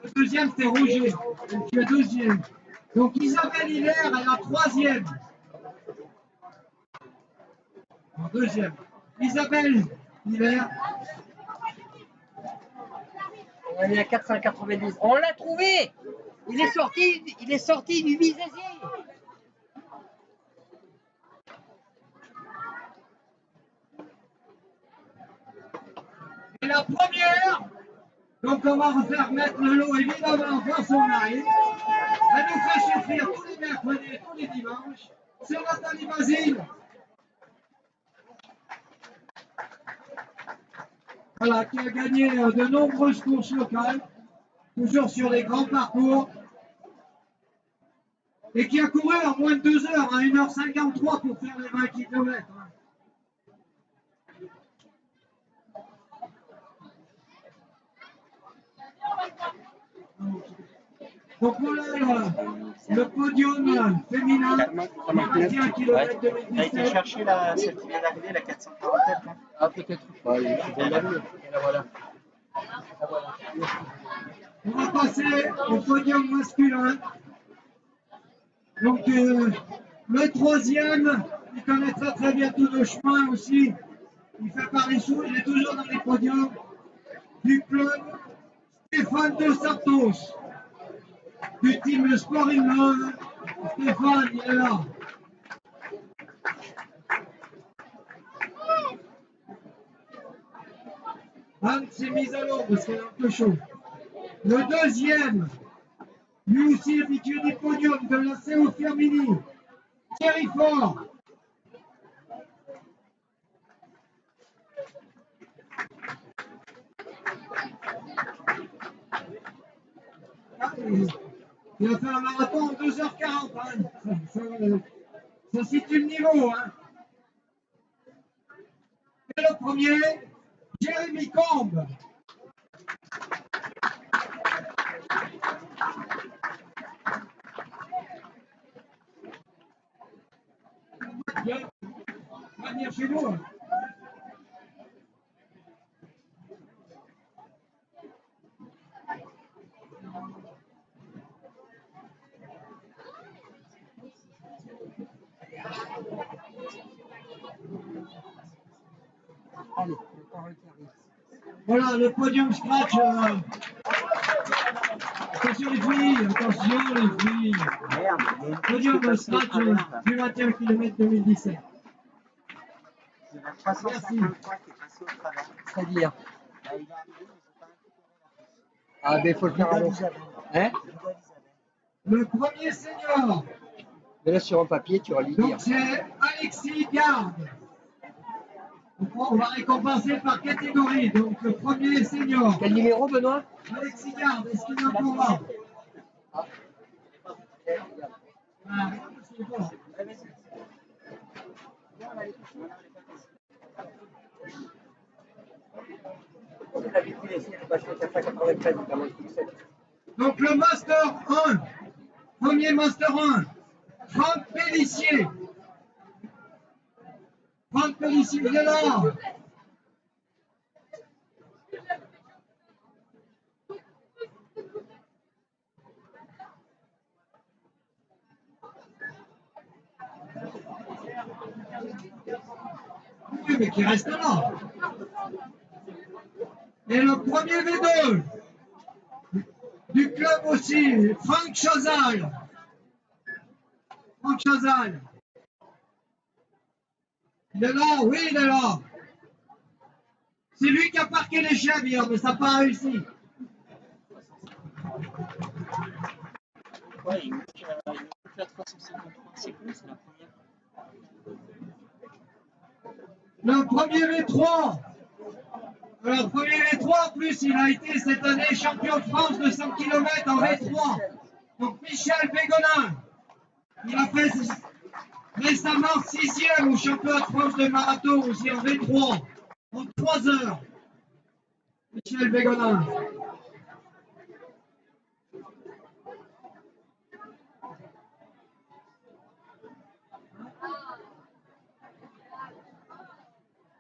Le deuxième, c'est Roger. Donc, tu es deuxième. Donc, Isabelle Hilaire, elle a troisième. En deuxième. Isabelle Hilaire. On est à 490. On l'a trouvé! Il est sorti du Visazier. Et la première, donc on va refaire mettre le lot évidemment dans son arrive. Elle nous fait souffrir tous les mercredis et tous les dimanches. C'est Nathalie Basile. Voilà, qui a gagné de nombreuses courses locales, toujours sur les grands parcours, et qui a couru en moins de 2 heures, à 1h53 pour faire les 20 km. Donc voilà le podium féminin, 21 km T'as été 2017. chercher celle qui vient d'arriver, la 440 là? Ah, peut-être. Ouais, je viens d'arriver. Et là, voilà. On va passer au podium masculin. Donc le troisième, il connaît très très bien tout le chemin aussi. Il fait par les sous, il est toujours dans les podiums du club Stéphane Dos Santos, du team Le Sport in Love. Stéphane, il est là. Anne s'est mise à l'ombre parce qu'elle est un peu chaud. Le deuxième, lui aussi habitué du podium de la CO Firmini, Thierry Fort. Il a fait un marathon en 2h40. Hein. Ça situe le niveau. Hein. Et le premier, Jérémy Combe. Viens venir chez nous. Allez, le parole qui arrive. Voilà, le podium scratch. Attention les filles, attention les filles. Merde, Podium scratch du 21 km 2017. Il y en a 353 qui est passé au travers. C'est-à-dire. Là, il est arrivé, mais j'ai pas récupéré la piste. Ah, ben, faut le faire avant. Déjà, bon. Hein? Le premier senior, Mais là, sur un papier, tu vas lui dire. donc c'est Alexis Garde. On va récompenser par catégorie. Donc le premier senior, Quel numéro, Benoît? Alexis Garde, est-ce qu'il en pourra? Ah, c'est bon. Donc le Master 1, premier Master 1, Franck Pellissier. Franck Pellissier, viens là. Oui, mais qui reste là. Et le premier V2 du club aussi, Franck Chazal. Franck Chazal. Il est là, oui, il est là. C'est lui qui a parqué les chèvres hier, mais ça n'a pas réussi. Ouais, il manque la 353 secondes, c'est la première. Le premier V3. Le premier V3, en plus, il a été cette année champion de France de 100 km en V3. Donc Michel Bégonin, il a fait récemment 6e au championnat de France de marathon aussi en V3, en 3 heures. Michel Bégonin.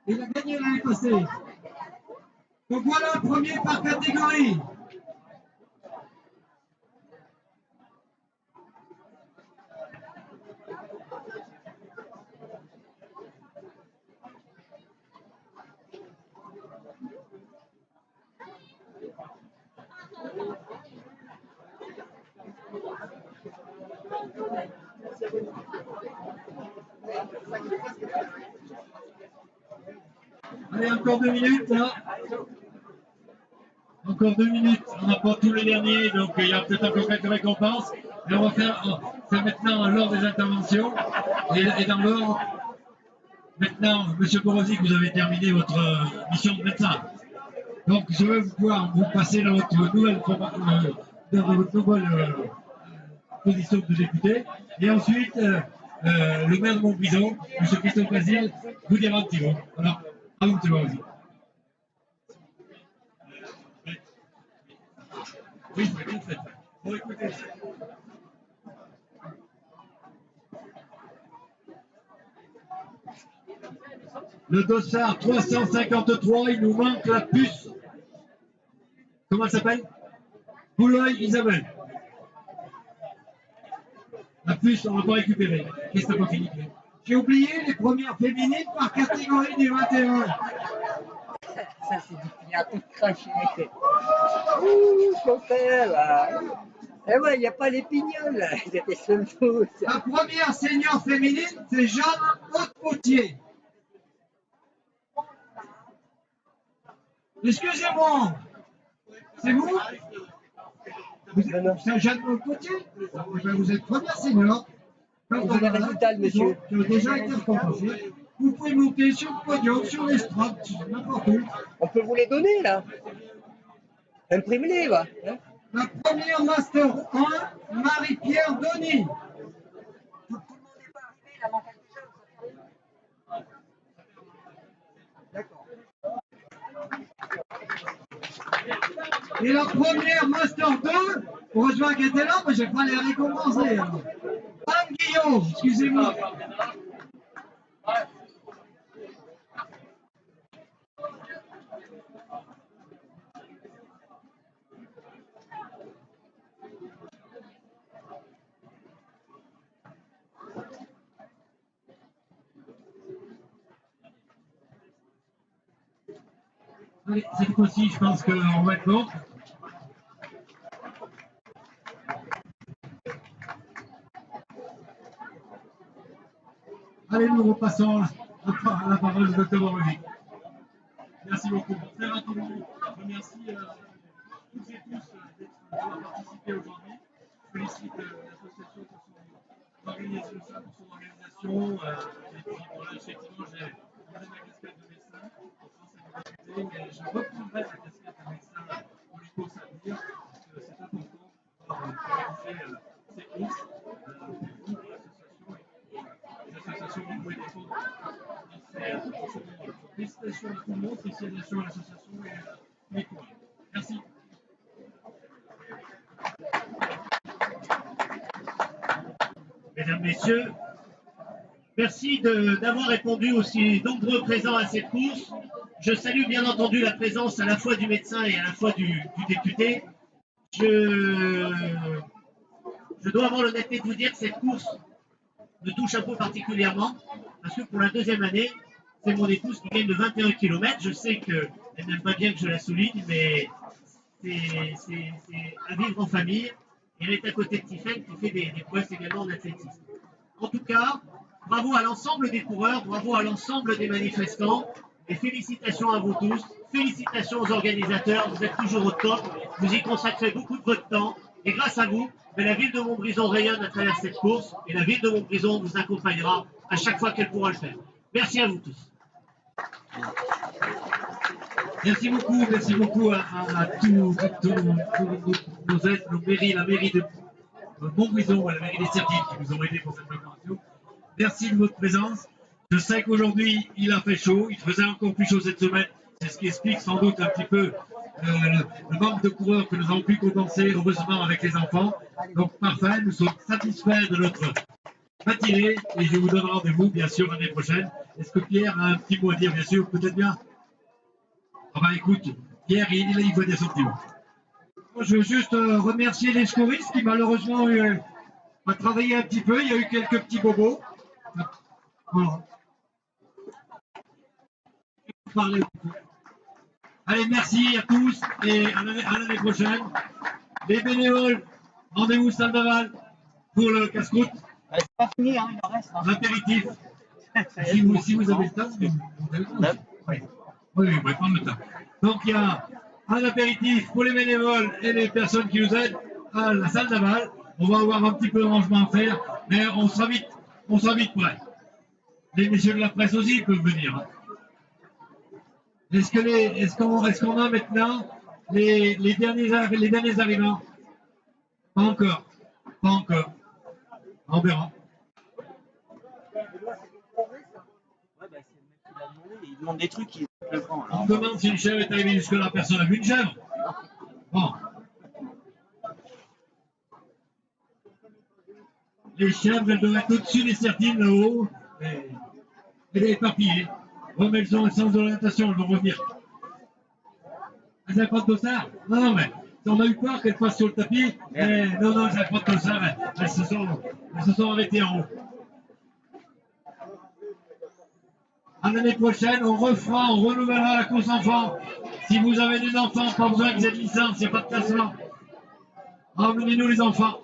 Il a gagné l'année passée. Donc voilà, premier par catégorie. Allez, encore 2 minutes là. Encore 2 minutes. On n'a pas tous les derniers, donc il y a peut-être encore quelques récompenses. Et on va faire maintenant l'ordre des interventions. Et dans l'ordre, maintenant, M. Borozic, vous avez terminé votre mission de médecin. Donc je vais pouvoir vous passer dans votre nouvelle, position de député. Et ensuite, le maire de Montbrison, M. Christophe Basile, vous dira un petit mot. Voilà. À vous, M. Borozic. Oui, c'est bien fait. Bon, écoutez. Le dossard 353, il nous manque la puce. Comment elle s'appelle? Boulogne Isabelle. La puce, on va pas récupérer. Qu'est-ce que t'as pas fini? J'ai oublié les premières féminines par catégorie du 21. Ça, c'est du pire tout craché. Ouh, mon père, là. Eh ouais, il n'y a pas les pignoles, là. Il y a des seuls tous. La première senior féminine, c'est Jeanne Haute-Potier. Excusez-moi, c'est vous? C'est Jeanne Haute-Potier? Vous êtes première senior. Vous avez les résultats, monsieur. Qui ont déjà été récompensés. Vous pouvez monter sur le podium, sur l'estrade, n'importe où. On peut vous les donner, là. Imprimez-les, va. Hein? La première Master 1, Marie-Pierre Denis. Tout le monde n'est pas arrivé, il en manque déjà. D'accord. Et la première Master 2, heureusement qu'elle était là, mais je vais pas les récompenser. Anne Guillaume, excusez-moi. Allez, cette fois-ci, je pense qu'on va être bon. Allez, nous repassons la parole de Dr. Borozic. Merci beaucoup. Très rapidement, je remercie toutes et tous d'être d'avoir participé aujourd'hui. Je félicite l'association pour organiser ça, pour son organisation. Et puis voilà, effectivement, j'ai enlevé ma casquette de médecin en France à l'université, mais je reprendrai ma casquette de médecin pour les courses à venir, parce que c'est important de pouvoir organiser ces courses pour vous, pour l'association, et pour les associations qui pouvaient défendre dans ce moment-là. Félicitations à tout le monde, félicitations à l'association et à les coureurs. Merci. Mesdames, Messieurs, merci d'avoir répondu aussi nombreux présents à cette course. Je salue bien entendu la présence à la fois du médecin et à la fois du député. Je dois avoir l'honnêteté de vous dire que cette course me touche un peu particulièrement, parce que pour la deuxième année, c'est mon épouse qui gagne de 21 km. Je sais qu'elle n'aime pas bien que je la souligne, mais c'est à vivre en famille. Et elle est à côté de Tiffaine qui fait des prouesses également en athlétisme. En tout cas, bravo à l'ensemble des coureurs, bravo à l'ensemble des manifestants, et félicitations à vous tous, félicitations aux organisateurs, vous êtes toujours au top, vous y consacrez beaucoup de votre temps, et grâce à vous, la ville de Montbrison rayonne à travers cette course, et la ville de Montbrison vous accompagnera à chaque fois qu'elle pourra le faire. Merci à vous tous. Merci beaucoup à tous nos aides, nos mairies, la mairie de Montbrison, la mairie des Certines qui nous ont aidés pour cette préparation. Merci de votre présence. Je sais qu'aujourd'hui, il a fait chaud, il faisait encore plus chaud cette semaine. C'est ce qui explique sans doute un petit peu le manque de coureurs que nous avons pu compenser, heureusement, avec les enfants. Donc, parfait, nous sommes satisfaits de notre matinée et je vous donne rendez-vous, bien sûr, l'année prochaine. Est-ce que Pierre a un petit mot à dire, bien sûr, peut-être bien? Ah bah écoute, Pierre, il faut dire son petit mot. Je veux juste remercier les secouristes qui malheureusement ont travaillé un petit peu. Il y a eu quelques petits bobos. Voilà. Allez, merci à tous et à l'année prochaine. Les bénévoles, rendez-vous salle d'aval pour le casse-croûte. C'est pas fini, hein, il en reste. Hein. L'apéritif. Si vous avez le temps, vous avez le temps. Oui, on va prendre le temps. Donc il y a un apéritif pour les bénévoles et les personnes qui nous aident à la salle d'aval. On va avoir un petit peu de rangement à faire, mais on sera vite prêt. Les messieurs de la presse aussi peuvent venir. Est-ce qu'on a maintenant les derniers arrivants? Pas encore. On verra. Ouais, bah, c'est le mec qui l'a demandé. Il demande des trucs qui sont plus grands. On demande si une chèvre est arrivée jusque-là. Personne n'a vu une chèvre. Bon. Les chèvres, elles doivent être au-dessus des Certines, là-haut. Elle est éparpillée. Bon, mais elles ont un sens d'orientation, elles vont revenir. Elles n'avaient pas de dossard? Non, mais on a eu peur qu'elles passent sur le tapis. Mais non, elles n'avaient pas de dossard. Elles se sont arrêtées en haut. À l'année prochaine, on renouvellera la course enfant. Si vous avez des enfants, pas besoin qu'ils aient de licence, il n'y a pas de classement. Emmenez-nous les enfants.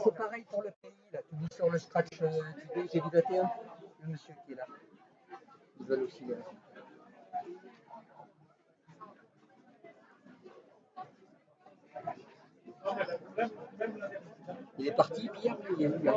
C'est pareil pour le pays, là. Tu lis sur le scratch j'ai vu 21, le monsieur qui est là. Ils veulent aussi. Il est parti, Pierre, il est où là?